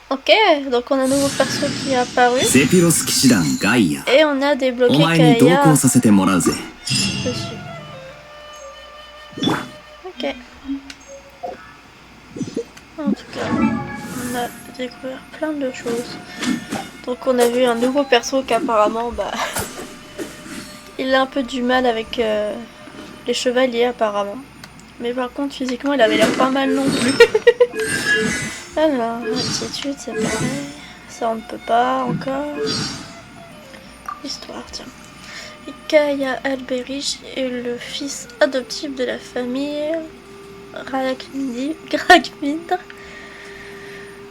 Ok, donc on a un nouveau perso qui est apparu. ゼピロス騎士団ガイア。 Et on a お débloqué 前に同 Kaya 行させてもらうぜ。 dessus. Ok. En tout cas, on a découvert plein de choses. Donc on a vu un nouveau perso qu'apparemment, bah, il a un peu du mal avec les chevaliers apparemment. Mais par contre physiquement il avait l'air pas mal non plus. Alors, attitude c'est pareil. Ça on ne peut pas encore. Histoire, tiens. Kaya Alberich est le fils adoptif de la famille Ragvindr,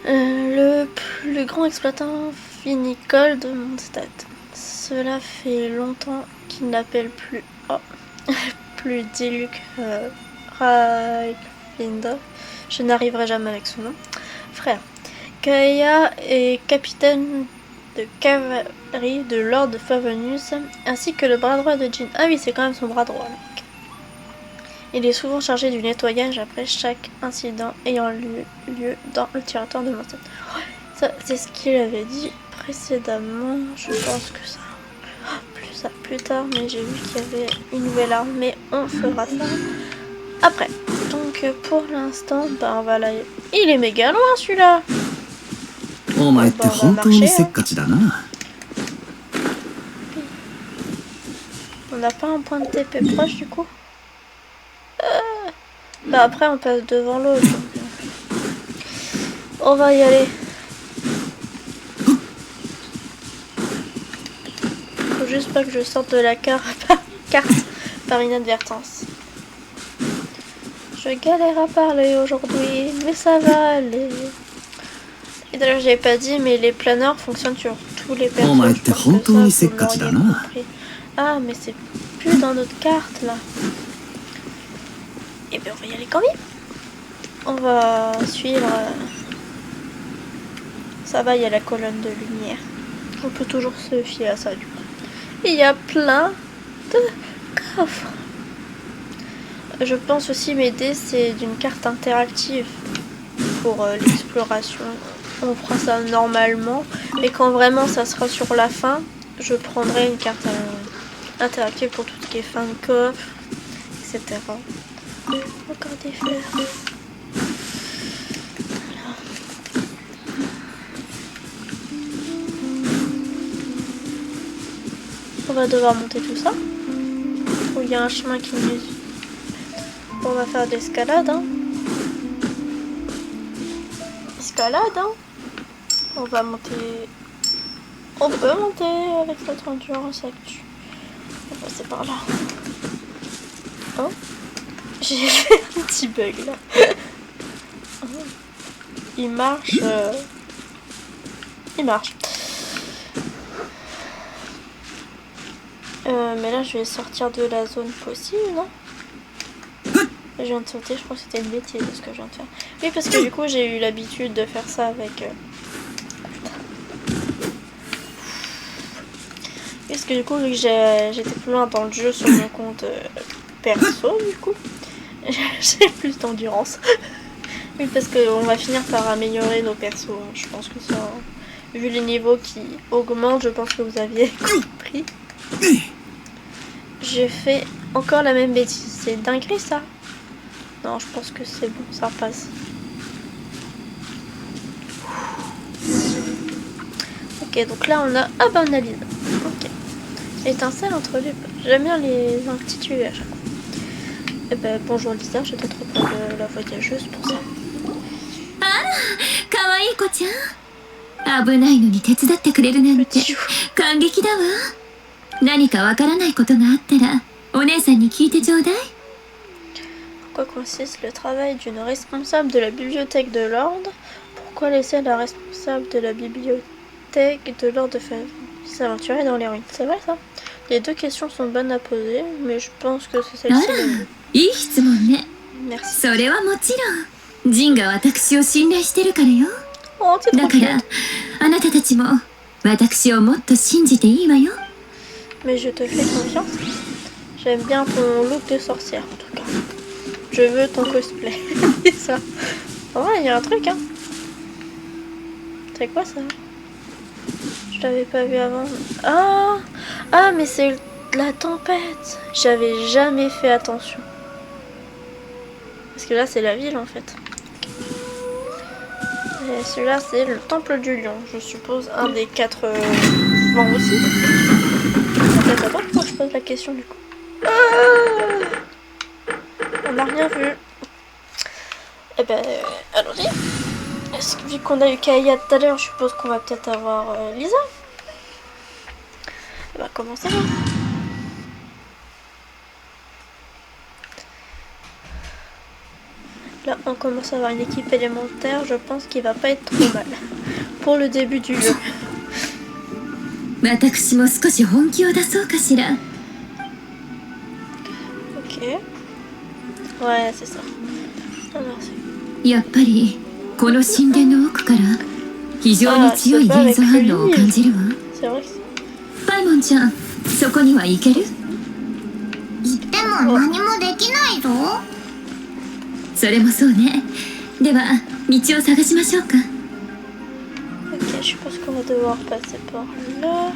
le plus grand exploitant vinicole de Mondstadt. Cela fait longtemps qu'il n'appelle plus plus Diluc Ragvindr. Je n'arriverai jamais avec son nom. Frère. Kaya est capitaine de cavalerie de Lord Favonius, ainsi que le bras droit de Jin. Ah oui, c'est quand même son bras droit, mec. Il est souvent chargé du nettoyage après chaque incident ayant lieu dans le territoire de Mondstadt. Ça, c'est ce qu'il avait dit précédemment. Je pense que ça plus tard, mais j'ai vu qu'il y avait une nouvelle arme, mais on fera ça après. Donc pour l'instant, on va là. Il est méga loin celui-là. お前って本当にせっかちだな。 On n'a pas un point de TP proche du coup. Bah après on passe devant l'autre. On va y aller. Faut juste pas que je sorte de la carte par inadvertance. Je galère à parler aujourd'hui, mais ça va aller. Et d'ailleurs, j'avais pas dit, mais les planeurs fonctionnent sur tous les personnages. Ah, mais c'est plus dans notre carte là. Et bien, on va y aller quand même. On va suivre. Ça va, il y a la colonne de lumière. On peut toujours se fier à ça du coup. Et il y a plein de coffres. Je pense aussi m'aider, c'est d'une carte interactive pour l'exploration. On fera ça normalement, mais quand vraiment ça sera sur la fin, je prendrai une carte interactive pour tout ce qui est fin de coffre, etc. Encore des fleurs. On va devoir monter tout ça. Oh, il y a un chemin qui nous... On va faire d'escalade, hein. Escalade, hein. On va monter. On peut monter avec notre endurance actuelle. On va passer par là. Oh, j'ai fait un petit bug là. Il marche. Il marche. Mais là, je vais sortir de la zone possible, non? Je viens de sauter, je crois que c'était une bêtise ce que je viens de faire. Oui, parce que du coup, j'ai eu l'habitude de faire ça avec... Parce que du coup, vu que j'étais plus loin dans le jeu sur mon compte perso, du coup, j'ai plus d'endurance. Oui, parce qu'on va finir par améliorer nos persos. Hein. Je pense que ça... Vu les niveaux qui augmentent, je pense que vous aviez compris. J'ai fait encore la même bêtise. C'est dinguerie, ça. Non, je pense que c'est bon, ça passe. Ok, donc là on a... Ah bah on a Lisa. Ok. Étincelle entre les... J'aime bien les intituler à chaque fois. Eh ben bonjour Lisa, je te reprends la voyageuse pour ça. Ah, kawaii ko-chan. 危ないのに手伝ってくれるなんて感激だわ。何かわからないことがあったらお姉さんに聞いてちょうだい。 Quoi consiste le travail d'une responsable de la bibliothèque de l'ordre? Pourquoi laisser la responsable de la bibliothèque de l'ordre s'aventurer dans les ruines? C'est vrai ça? Les deux questions sont bonnes à poser, mais je pense que c'est celle-ci le mieux. いい質問ね。 Merci. それはもちろんジンが私を信頼してるからよ。 Oh, c'est だ trop から cute. あなたたちも私をもっと信じていいわよ。 Mais je te fais confiance. J'aime bien ton look de sorcière en tout cas. Je veux ton cosplay. C'est ça. Oh, il y a un truc, hein. C'est quoi ça? Je l'avais pas vu avant. Ah, ah, mais c'est la tempête. J'avais jamais fait attention. Parce que là, c'est la ville en fait. Et celui-là, c'est le temple du lion. Je suppose un des 4 vents aussi. Attends, pourquoi je pose la question du coup? On n'a rien vu. Eh ben, allons-y. Est-ce que vu qu'on a eu Kaya tout à l'heure, je suppose qu'on va peut-être avoir Lisa. Eh ben, comment ça va? Là, on commence à avoir une équipe élémentaire. Je pense qu'il va pas être trop mal pour le début du jeu. 私も少し本気を出そうかしら。 Ok. Ouais, c'est ça. Ah, merci. やっぱりこの神殿の奥から非常に強い元素反応を感じるわ。 C'est vrai que パイモンちゃん、そこには行ける？行っても何もできないぞ。それもそうね。では道を探しましょうか。 Ok, je pense qu'on va devoir passer par là.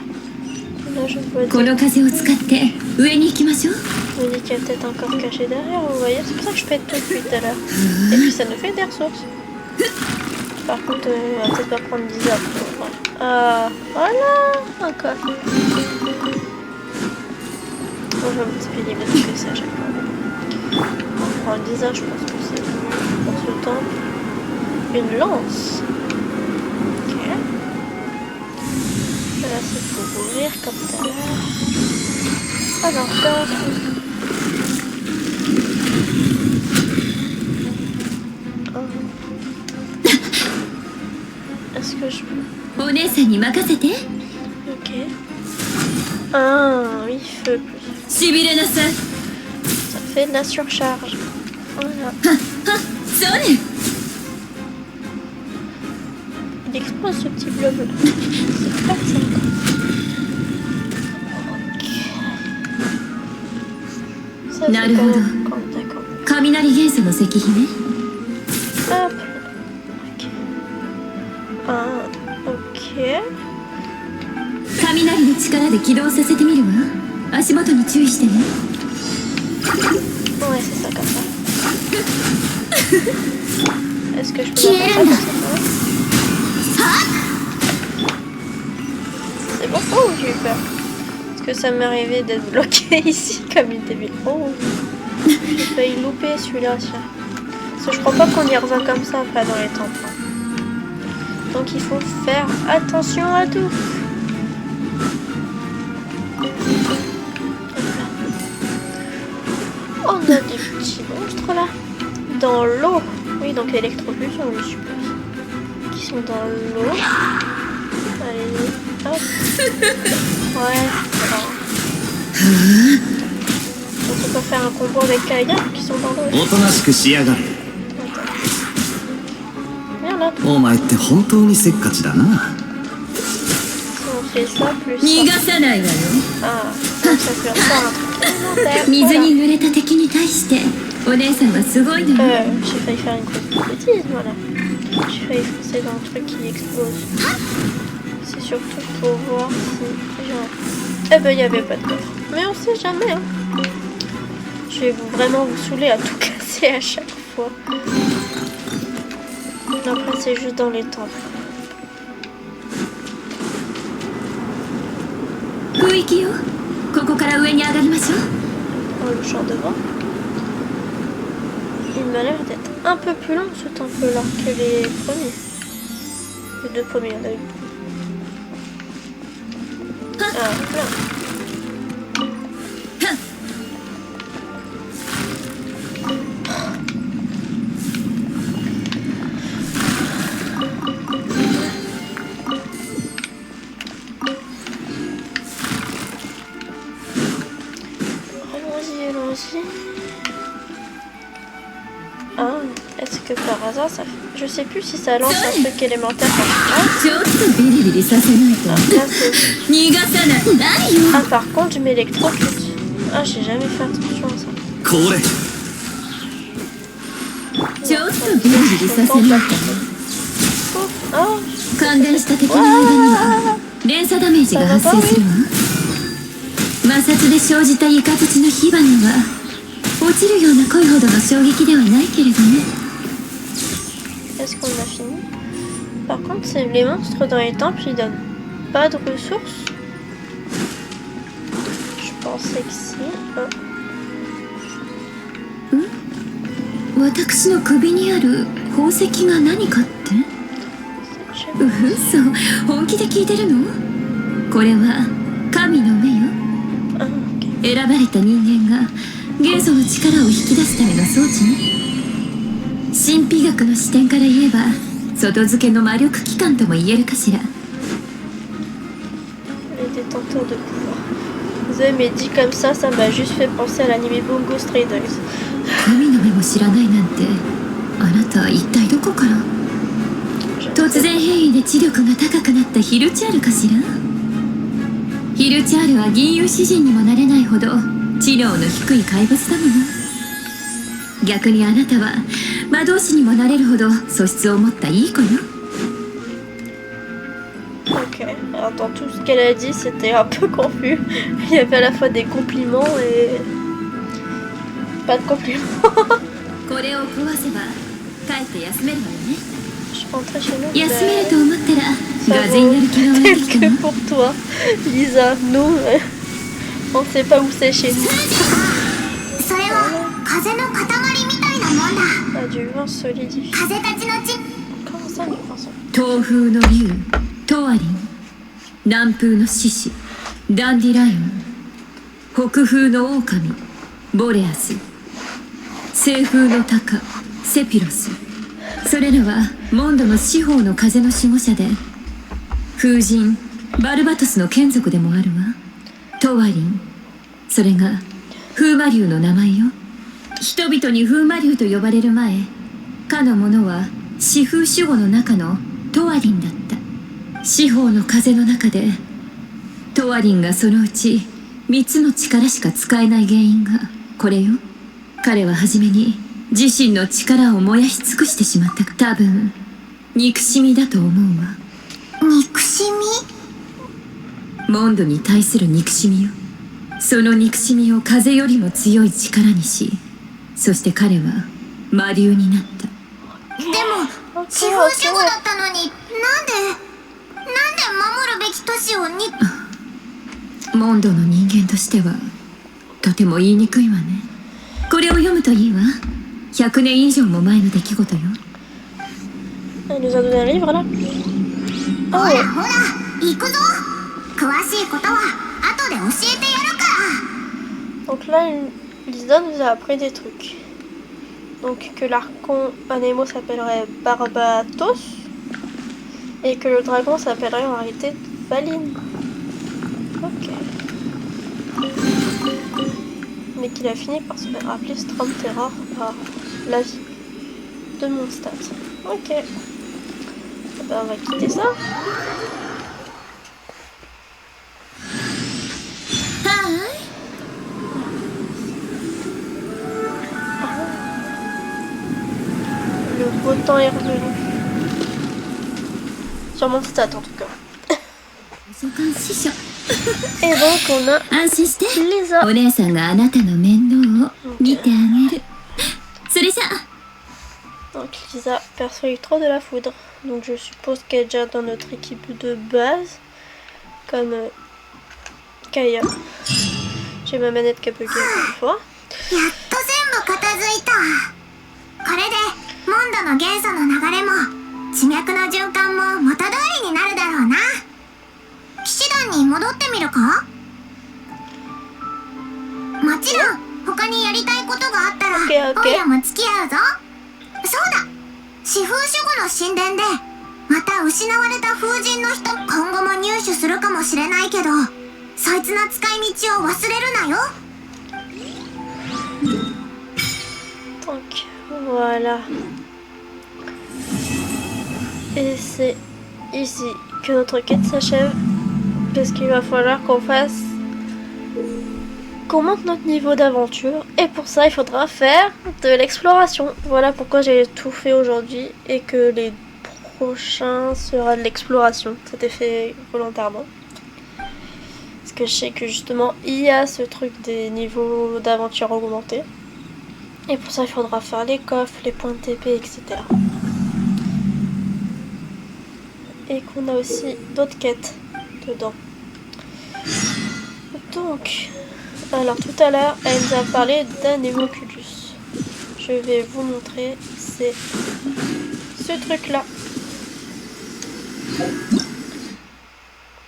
Là, je vois この風を使って上に行きましょう。 Je me dis qu'il y a peut-être un corps caché derrière, vous voyez. C'est pour ça que je pète tout depuis tout à l'heure. Et puis ça nous fait des ressources. Par contre, on va peut-être pas prendre 10 heures. Ah, voilà, un coffre. Bon, je vais multiplier parce que c'est à chaque fois. On prend 10 heures, je pense que c'est pour ce temps. Une lance. Ok. Là, c'est pour ouvrir comme tout à l'heure. Alors, coffre. Est-ce que je peux... お姉さんに任せて。 Ok. Ah, oui, feu plus. しびれなさい。 Ça fait de la surcharge. Voilà. はそうね。 Il explose ce petit bleu bleu. C'est pas ça encore. Ok. Ça, c'est Naruhodo. d'accord. 雷元素の石碑ね。 Hop. Ok. Ah, ok. 雷の力で起動させてみるわ。足元に注意してね。 Ouais, c'est ça comme ça. Est-ce que je peux faire ça comme ça? C'est bon? Oh, j'ai eu peur. Est-ce que ça m'est arrivé d'être bloqué ici comme une débile? Oh, j'ai failli louper celui-là. Tiens. Parce que je crois pas qu'on y revient comme ça, pas dans les temples. Donc il faut faire attention à tout. On a des petits monstres là. Dans l'eau. Oui, donc électrocution, je suppose. Qui sont dans l'eau. Allez, hop. Ouais, alors. On peut pas faire un combo avec Kaya qui sont dans l'eau. おとなしくしやがれ。 Viens là. お前って本当にせっかちだな。 Si on fait ça plus 逃 ça. がさないわよ。 Ah, donc ça peut faire un truc élémentaire. 水 Voilà. に濡れた敵に対してお姉さんはすごいのよ。 J'ai failli faire une grosse bêtise, voilà. J'ai failli foncer dans le truc qui explose. C'est surtout pour voir si... Genre... Eh ben, il n'y avait pas de coffre. Mais on sait jamais, hein. Je vais vraiment vous saouler à tout casser à chaque fois. Après, c'est juste dans les temples. 空域よ。ここから上に上がりましょう。 Oh, le champ devant. Il m'a l'air d'être un peu plus long ce temple-là que les premiers. Les deux premiers, on a eu. Ah, là. Allons-y. Ah, est-ce que par hasard ça... Je sais plus si ça lance un truc élémentaire comme ça. ちょっとビリビリさせないと。 Ah, là, c'est... 逃がさない。何よ。 Ah, par contre, je m'électrocute. Ah, j'ai jamais fait attention à ça. これ。ちょっとビリビリさせないと。 Oh, 感電した敵の間には連鎖ダメージが発生するわ。摩擦で生じたイカズチの火花は落ちるような濃いほどの衝撃ではないけれどね。 est-ce qu'on a fini? Par contre, c'est les monstres dans les temples, ils donnent pas de ressources. Je pensais que si. Oh. 私の首にある宝石が何かって？ 嘘、本気で聞いてるの？これは神の目よ。 Ah, ok. 選ばれた人間が元素の力を引き出すための装置ね。神秘学の視点から言えば外付けの魔力機関とも言えるかしら。 Les détenteurs de pouvoir. Vous avez mais dit comme ça m'a juste fait penser à l'anime Bungo Stray Dogs. 神の目も知らないなんて、あなた一体どこから？突然変異で知力が高くなったヒルチャールかしら。ヒルチャールは銀融詩人にもなれないほど知能の低い怪物だもの。逆にあなたは魔導士にもなれるほど素質を持ったいい子よ。 Ok, alors dans tout ce qu'elle a dit, c'était un peu confus. Il y avait à la fois des compliments et pas de compliments. これを壊せば帰って休めるわよね。 Je rentrais chez nous. 休めると思ったら Ça がぜになる気が vaut 悪い tel か que も。 pour toi, Lisa. Nous, on sait pas où c'est chez nous. それは風の塊みたいなもんだ。 Ah, du vent solidifié. 風たちの地 Comment ça, du vent solidifié? 東風の竜トアリン、南風の獅子ダンディライオン、北風の狼ボレアス、西風の鷹セピロス。それらはモンドの四方の風の守護者で、風神バルバトスの眷属でもあるわ。トワリン、それが風魔竜の名前よ。人々に風魔竜と呼ばれる前、かの者は四風守護の中のトワリンだった。四方の風の中でトワリンがそのうち3つの力しか使えない原因がこれよ。彼は初めに自身の力を燃やし尽くしてしまった。多分憎しみだと思うわ。憎しみ。モンドに対する憎しみよ。その憎しみを風よりも強い力にし、そして彼は魔竜になった。でも四風守護だったのに、なんで守るべき都市をに。モンドの人間としてはとても言いにくいわね。これを読むといいわ。100年以上も前の出来事よ。 Elle nous a donné un livre là. ほ Oh, らほら行くぞ。詳しいことは後で教えてやるから。 donc là, Lisa nous a appris des trucs. Donc que l'archon Anemo s'appellerait Barbatos et que le dragon s'appellerait en réalité Valine. Ok. Mais qu'il a fini par se faire appeler Storm Terror par la vie de Mondstadt. Ok. Eh ben, on va quitter ça. は Le beau temps est revenu. Sur Mondstadt en tout cas. い、図書館司書。 Et donc on a 安心して。 Lisa. お姉さんがあなたの面倒を見てあげる。それじゃ。 Donc Lisa, perso électro de la foudre. Donc je suppose qu'elle est déjà dans notre équipe de base. Comme Kaya. J'ai ma manette qui a bugué une fois. やっと全部片付いた。これでモンドの元素の流れも地脈の循環も元通りになるだろうな。騎士団に戻ってみるか。もちろん他にやりたいことがあったら OK オイラも付き合うぞ。そうだ、四風守護の神殿でまた失われた風神の人今後も入手するかもしれないけど、そいつの使い道を忘れるなよ。 Donc voilà. Et c'est ici que notre quête s'achève. Parce qu'il va falloir qu'on monte notre niveau d'aventure. Et pour ça, il faudra faire de l'exploration. Voilà pourquoi j'ai tout fait aujourd'hui. Et que les prochains sera de l'exploration. C'était fait volontairement. Parce que je sais que justement, il y a ce truc des niveaux d'aventure augmentés. Et pour ça, il faudra faire les coffres, les points de TP, etc. Et qu'on a aussi d'autres quêtes dedans. Donc, alors tout à l'heure, elle nous a parlé d'un Hémoculus. Je vais vous montrer, c'est ce truc-là.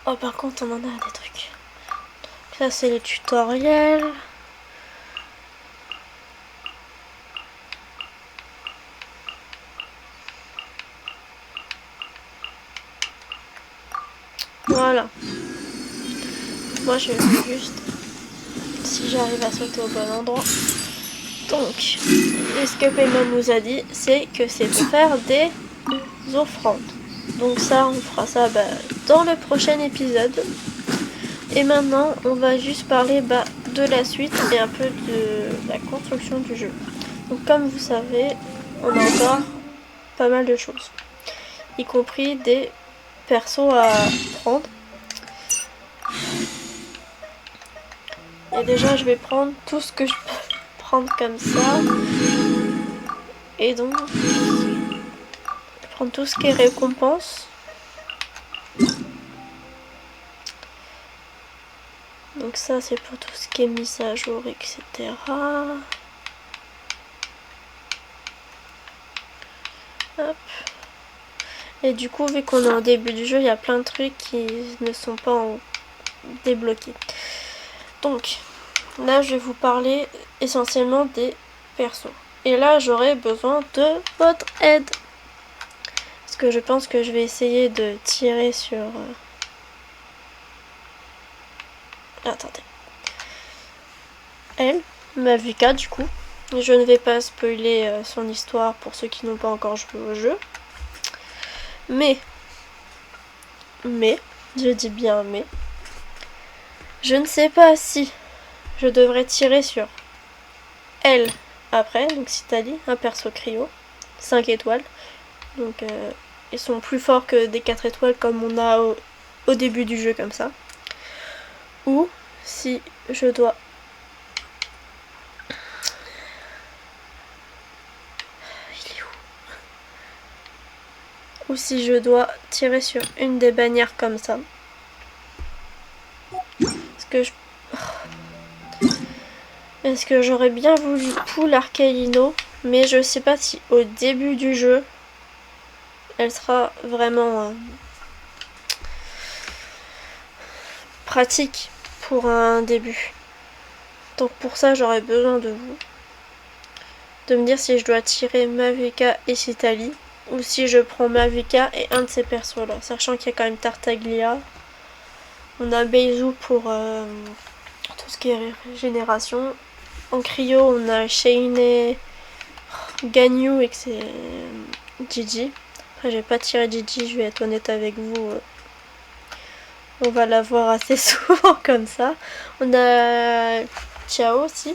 Oh, par contre, on en a des trucs. Ça, c'est les tutoriels. Voilà. Moi je veux juste si j'arrive à sauter au bon endroit. Donc, ce que Payman nous a dit, c'est que c'est pour faire des offrandes. Donc ça, on fera ça dans le prochain épisode. Et maintenant, on va juste parler de la suite et un peu de la construction du jeu. Donc comme vous savez, on a encore pas mal de choses. Y compris des persos à prendre. Et déjà, je vais prendre tout ce que je peux prendre comme ça. Et donc, je vais prendre tout ce qui est récompense. Donc ça, c'est pour tout ce qui est mise à jour, etc. Hop. Et du coup, vu qu'on est en début du jeu, il y a plein de trucs qui ne sont pas débloqués. Donc, là, je vais vous parler essentiellement des persos. Et là, j'aurai besoin de votre aide. Parce que je pense que je vais essayer de tirer sur... Attendez. Elle, Mavuka, du coup. Je ne vais pas spoiler son histoire pour ceux qui n'ont pas encore joué au jeu. Mais, je dis bien mais, je ne sais pas si je devrais tirer sur elle après, donc Citali, un perso cryo, 5 étoiles. Donc ils sont plus forts que des 4 étoiles comme on a au début du jeu comme ça. Ou si je dois... Il est où? Ou si je dois tirer sur une des bannières comme ça. Est-ce que j'aurais bien voulu pull Arcalino, mais je sais pas si au début du jeu elle sera vraiment pratique pour un début. Donc pour ça j'aurais besoin de vous, de me dire si je dois tirer Mavuka et Citali, ou si je prends Mavuka et un de ces persos là, sachant qu'il y a quand même Tartaglia. On a Beizu pour tout ce qui est régénération. En cryo, on a Shane, Ganyu et que c'est Gigi. Après, je vais pas tirer Gigi, je vais être honnête avec vous. On va la voir assez souvent comme ça. On a Chao aussi.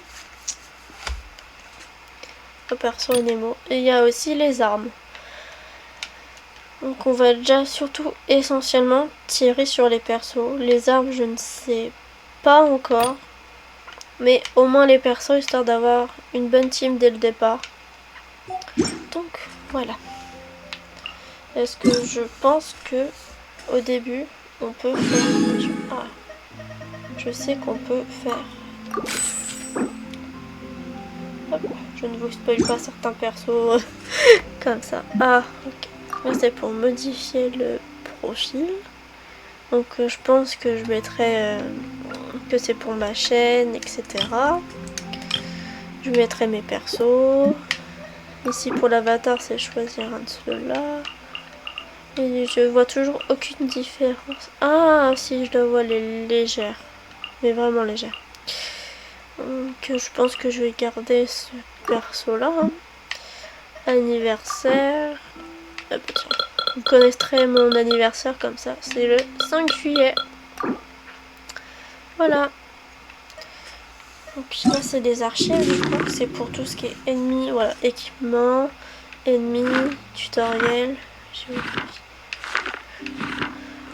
Le perso Nemo. Et il y a aussi les armes. Donc on va déjà surtout essentiellement tirer sur les persos. Les armes, je ne sais pas encore. Mais au moins les persos, histoire d'avoir une bonne team dès le départ. Donc voilà. Est-ce que je pense que au début on peut faire... Ah, je sais qu'on peut faire... Hop, je ne vous spoil pas certains persos comme ça. Ah, ok. Là c'est pour modifier le profil. Donc je pense que je mettrai que c'est pour ma chaîne, etc. Je mettrai mes persos. Ici pour l'avatar c'est choisir un de ceux-là. Et je vois toujours aucune différence. Ah si, je dois voir les légères. Mais vraiment légères. Donc je pense que je vais garder ce perso-là. Anniversaire. Hop, tiens. Vous connaîtrez mon anniversaire comme ça. C'est le 5 juillet. Voilà. Donc là c'est des archives du coup. C'est pour tout ce qui est ennemi. Voilà. Équipement. Ennemi. Tutoriel.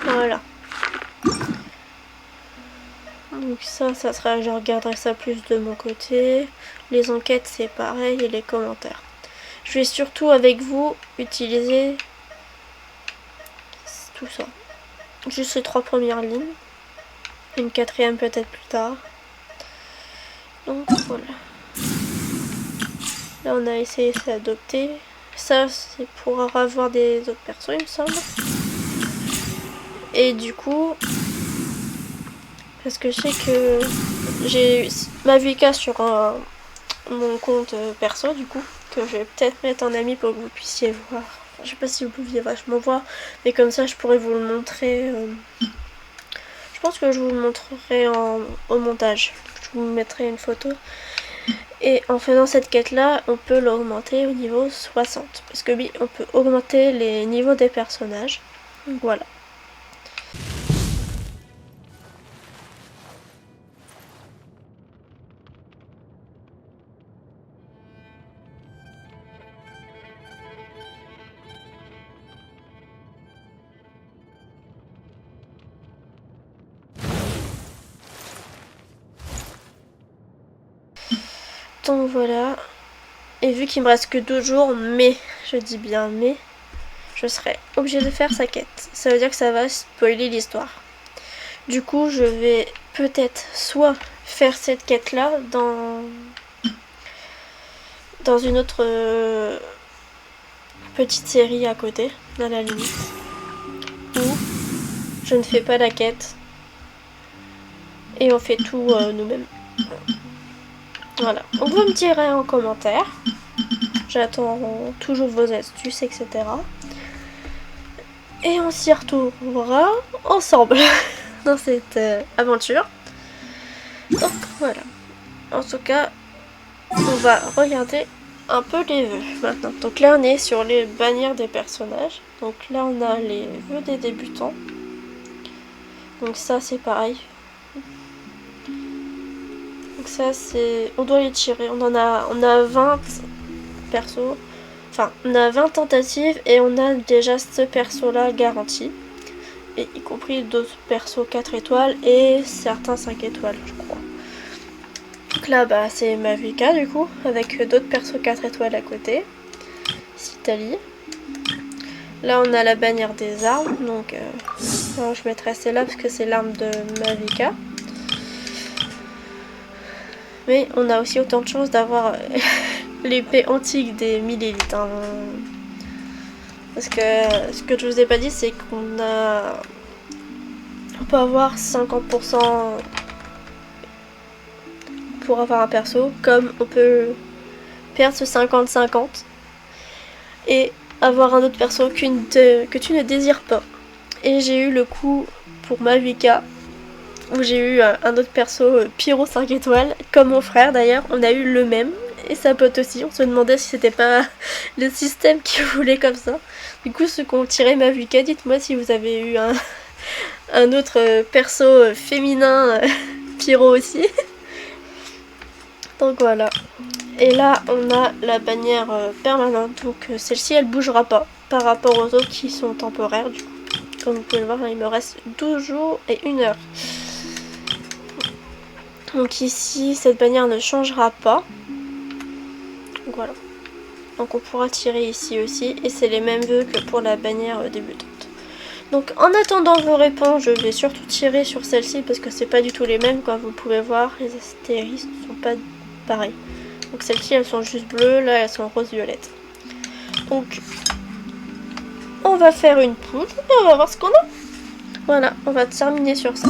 Voilà. Donc ça sera... Je regarderai ça plus de mon côté. Les enquêtes c'est pareil. Et les commentaires. Je vais surtout avec vous utiliser... tout ça. Juste les 3 premières lignes. Une 4e peut-être plus tard. Donc voilà. Là on a essayé d'adopter. Ça c'est pour avoir des autres persos il me semble. Et du coup... Parce que je sais que j'ai Mavuka sur mon compte perso du coup. Que je vais peut-être mettre en ami pour que vous puissiez voir. Je sais pas si vous pouviez vachement voir, mais comme ça je pourrais vous le montrer pense que je vous le montrerai au montage. Je vous mettrai une photo. Et en faisant cette quête là, on peut l'augmenter au niveau 60. Parce que oui, on peut augmenter les niveaux des personnages. Donc voilà. Donc voilà. Et vu qu'il me reste que 2 jours, mais, je dis bien mais, je serai obligée de faire sa quête. Ça veut dire que ça va spoiler l'histoire. Du coup, je vais peut-être soit faire cette quête-là dans une autre petite série à côté, à la limite. Ou je ne fais pas la quête et on fait tout nous-mêmes. Voilà, donc vous me direz en commentaire. J'attends toujours vos astuces, etc. Et on s'y retrouvera ensemble dans cette aventure. Donc voilà. En tout cas, on va regarder un peu les vœux maintenant. Donc là on est sur les bannières des personnages. Donc là on a les vœux des débutants. Donc ça c'est pareil. Donc ça c'est... On doit les tirer. On a 20 persos. Enfin, on a 20 tentatives et on a déjà ce perso là garanti. Et y compris d'autres persos 4 étoiles et certains 5 étoiles je crois. Donc là bah c'est Mavica du coup, avec d'autres persos 4 étoiles à côté. Citali. Là on a la bannière des armes, donc alors, je mettrai celle-là parce que c'est l'arme de Mavica. Mais on a aussi autant de chances d'avoir l'épée antique des millilitres. Hein. Parce que ce que je vous ai pas dit, c'est qu'on a... On peut avoir 50% pour avoir un perso, comme on peut perdre ce 50-50 et avoir un autre perso que tu ne désires pas. Et j'ai eu le coup pour Mavica, où j'ai eu un autre perso Pyro 5 étoiles, comme mon frère d'ailleurs, on a eu le même, et sa pote aussi, on se demandait si c'était pas le système qui voulait comme ça. Du coup ceux qui ont tiré Mavica, dites-moi si vous avez eu un autre perso féminin Pyro aussi. Donc voilà. Et là on a la bannière permanente, donc celle-ci elle bougera pas par rapport aux autres qui sont temporaires du coup. Comme vous pouvez le voir, il me reste 12 jours et 1 heure. Donc ici, cette bannière ne changera pas. Donc voilà. Donc on pourra tirer ici aussi. Et c'est les mêmes vœux que pour la bannière débutante. Donc en attendant vos réponses, je vais surtout tirer sur celle-ci parce que c'est pas du tout les mêmes. Comme vous pouvez voir, les astérisques ne sont pas pareils. Donc celles-ci, elles sont juste bleues. Là, elles sont rose-violette. Donc... on va faire une poudre et on va voir ce qu'on a. Voilà, on va terminer sur ça.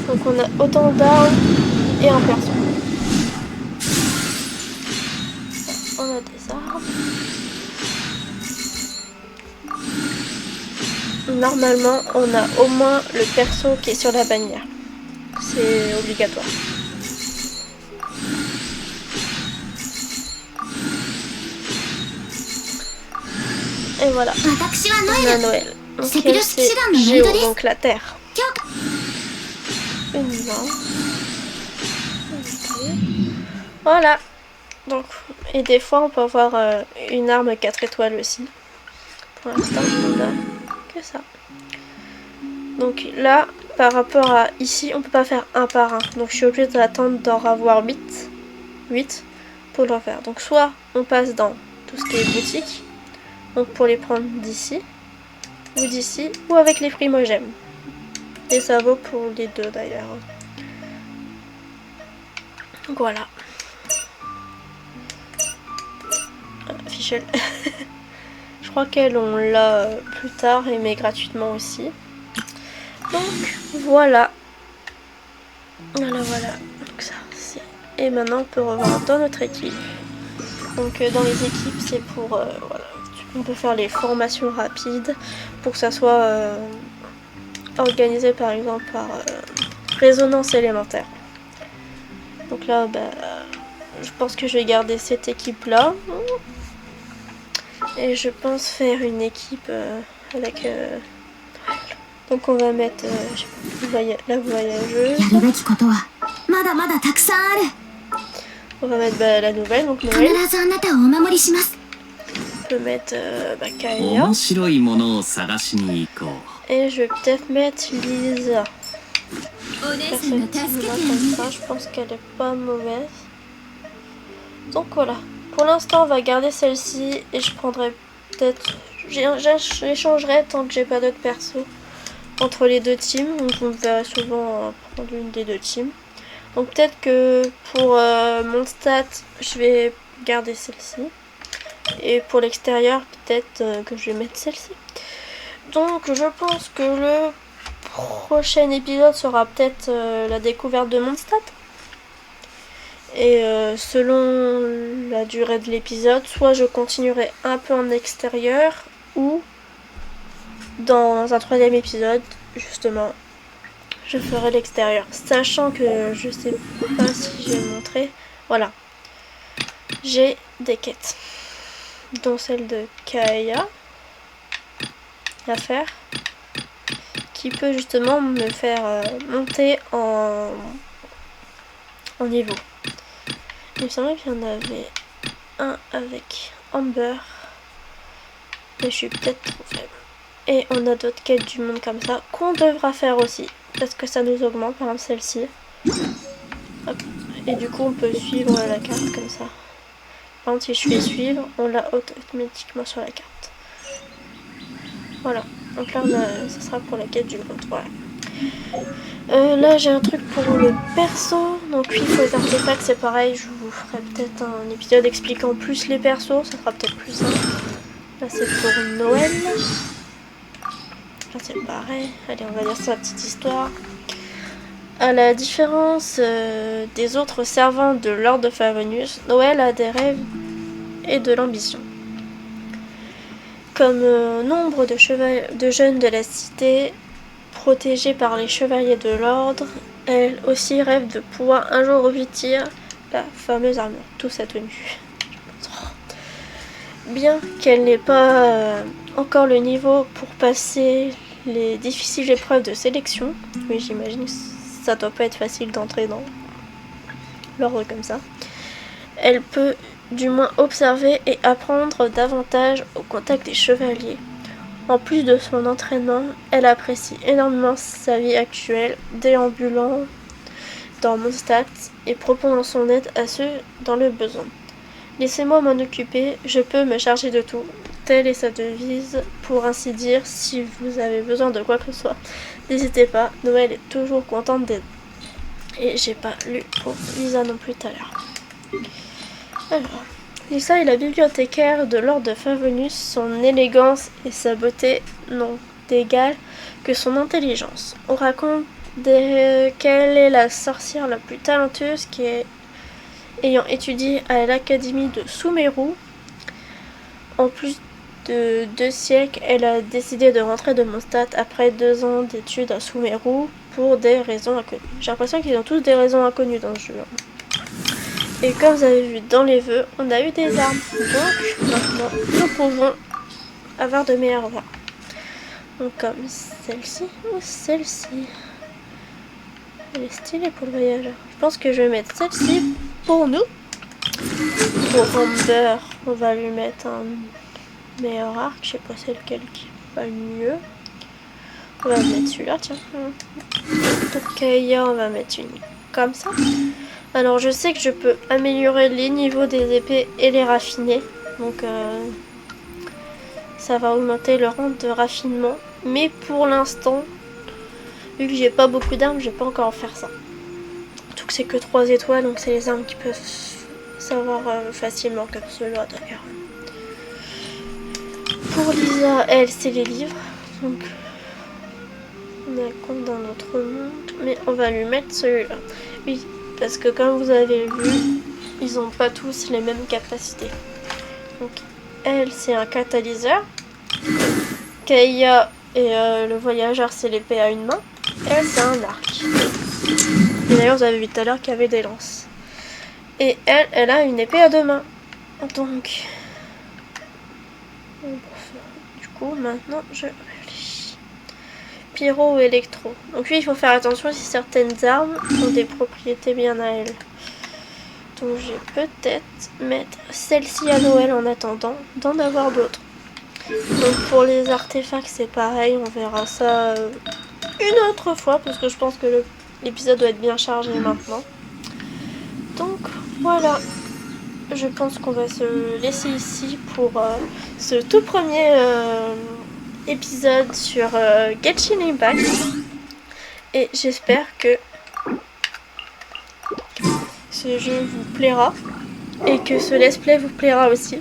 Donc on a autant d'armes et un perso. On a des armes. Normalement, on a au moins le perso qui est sur la bannière. C'est obligatoire. Et voilà, on a Noël. Donc elle c'est Géo, donc la terre. Une main. Voilà. Donc, et des fois on peut avoir une arme 4 étoiles aussi. Pour l'instant on a que ça. Donc là, par rapport à ici, on peut pas faire un par un. Donc je suis obligée d'attendre d'en avoir 8 pour le faire. Donc soit on passe dans tout ce qui est boutique. Donc pour les prendre d'ici, ou d'ici, ou avec les primogèmes. Et ça vaut pour les deux d'ailleurs. Donc voilà. Fichel. Je crois qu'elle on l'a plus tard, mais gratuitement aussi. Donc voilà. Voilà. Donc ça, c'est... Et maintenant on peut revoir dans notre équipe. Donc dans les équipes c'est pour... voilà. On peut faire les formations rapides pour que ça soit organisées par exemple par résonance élémentaire. Donc là, je pense que je vais garder cette équipe-là. Et je pense faire une équipe avec... donc on va mettre la voyageuse. やるべきことはまだまだたくさんある。 On va mettre la nouvelle, donc 必 Noël. ずあなたをお守りします。 On peut mettre Kaya. 面白いものを探しに行こう。 Et je vais peut-être mettre Lisa. お姉さんが助けてあ Comme ça, je pense qu'elle est pas mauvaise. Donc voilà. Pour l'instant, on va garder celle-ci et je prendrai peut-être... J'échangerai tant que j'ai pas d'autres persos entre les deux teams. Donc on me verra souvent prendre une des deux teams. Donc peut-être que pour mon stat, je vais garder celle-ci. Et pour l'extérieur, peut-être que je vais mettre celle-ci. Donc je pense que le prochain épisode sera peut-être la découverte de mon stat. Et selon la durée de l'épisode, soit je continuerai un peu en extérieur ou dans un troisième épisode, justement, je ferai l'extérieur. Sachant que je sais pas si j'ai montré. Voilà. J'ai des quêtes. Dont celle de Kaya à faire. Qui peut justement me faire monter en niveau. Il me semblait qu'il y en avait un avec Amber. Mais je suis peut-être trop faible. Et on a d'autres quêtes du monde comme ça qu'on devra faire aussi. Parce que ça nous augmente, par exemple celle-ci. Hop. Et du coup on peut suivre la carte comme ça. Par exemple si je fais suivre, on l'a automatiquement sur la carte. Voilà. Donc là ça sera pour la quête du monde. Voilà. Là j'ai un truc pour le perso. Donc oui, pour les artefacts c'est pareil. Je vous ferai peut-être un épisode expliquant plus les persos. Ça sera peut-être plus simple. Là c'est pour Noël. Là c'est pareil. Allez, on va dire sa petite histoire. À la différence des autres servants de Lord de Favonius, Noël a des rêves et de l'ambition. Comme nombre de jeunes de la cité, protégés par les chevaliers de l'ordre, elle aussi rêve de pouvoir un jour revêtir la fameuse armure, tout sa tenue. Bien qu'elle n'ait pas encore le niveau pour passer les difficiles épreuves de sélection, mais j'imagine que ça doit pas être facile d'entrer dans l'ordre comme ça, elle peut du moins observer et apprendre davantage au contact des chevaliers. En plus de son entraînement, elle apprécie énormément sa vie actuelle, déambulant dans Mondstadt et proposant son aide à ceux dans le besoin. Laissez-moi m'en occuper, je peux me charger de tout. Telle est sa devise, pour ainsi dire, si vous avez besoin de quoi que ce soit. N'hésitez pas, Noël est toujours contente d'aider. Et j'ai pas lu pour Lisa non plus tout à l'heure. Alors, Lisa est la bibliothécaire de Lord de Favonius. Son élégance et sa beauté n'ont d'égal que son intelligence. On raconte qu'elle est la sorcière la plus talentueuse qui est ayant étudié à l'académie de Sumeru. En plus de 2 siècles, elle a décidé de rentrer de Mondstadt après 2 ans d'études à Sumeru pour des raisons inconnues. J'ai l'impression qu'ils ont tous des raisons inconnues dans ce jeu. Et comme vous avez vu dans les vœux, on a eu des armes. Donc maintenant, nous pouvons avoir de meilleures armes. Donc comme celle-ci ou celle-ci. Elle est stylée pour le voyageur. Je pense que je vais mettre celle-ci pour nous. Pour Amber, on va lui mettre un meilleur arc. Je sais pas c'est lequel qui va le mieux. On va mettre celui-là, tiens. Pour Kaya, on va mettre une comme ça. Alors je sais que je peux améliorer les niveaux des épées et les raffiner. Donc ça va augmenter le rang de raffinement. Mais pour l'instant, vu que j'ai pas beaucoup d'armes, je vais pas encore faire ça. Surtout que c'est que 3 étoiles, donc c'est les armes qui peuvent savoir facilement, comme ceux-là d'ailleurs. Pour Lisa, elle, c'est les livres. Donc on a compte dans notre monde. Mais on va lui mettre celui-là. Oui. Parce que comme vous avez vu, ils n'ont pas tous les mêmes capacités. Donc elle c'est un catalyseur. Kaya Et le voyageur, c'est l'épée à une main. Et elle, c'est un arc. Et d'ailleurs, vous avez vu tout à l'heure qu'il y avait des lances. Et elle, elle a une épée à deux mains. Donc... Du coup, maintenant, je réfléchis. Pyro ou électro. Donc oui, il faut faire attention si certaines armes ont des propriétés bien à elles. Donc je vais peut-être mettre celle-ci à Noël en attendant d'en avoir d'autres. Donc pour les artefacts, c'est pareil, on verra ça une autre fois parce que je pense que l'épisode doit être bien chargé maintenant. Donc voilà, je pense qu'on va se laisser ici pour ce tout premier épisode sur Genshin Impact. Et j'espère que ce jeu vous plaira et que ce let's play vous plaira aussi.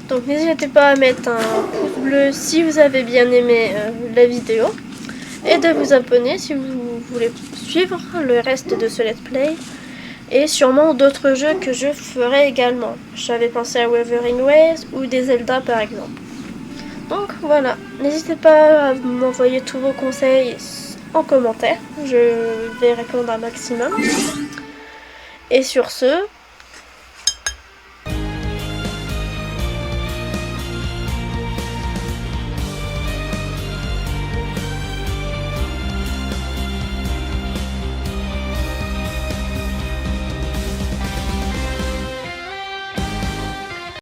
Donc n'hésitez pas à mettre un pouce bleu si vous avez bien aimé la vidéo et de vous abonner si vous voulez suivre le reste de ce let's play et sûrement d'autres jeux que je ferai également. J'avais pensé à Wuthering Waves ou des Zelda par exemple. Donc voilà, n'hésitez pas à m'envoyer tous vos conseils en commentaire, je vais répondre un maximum. Et sur ce,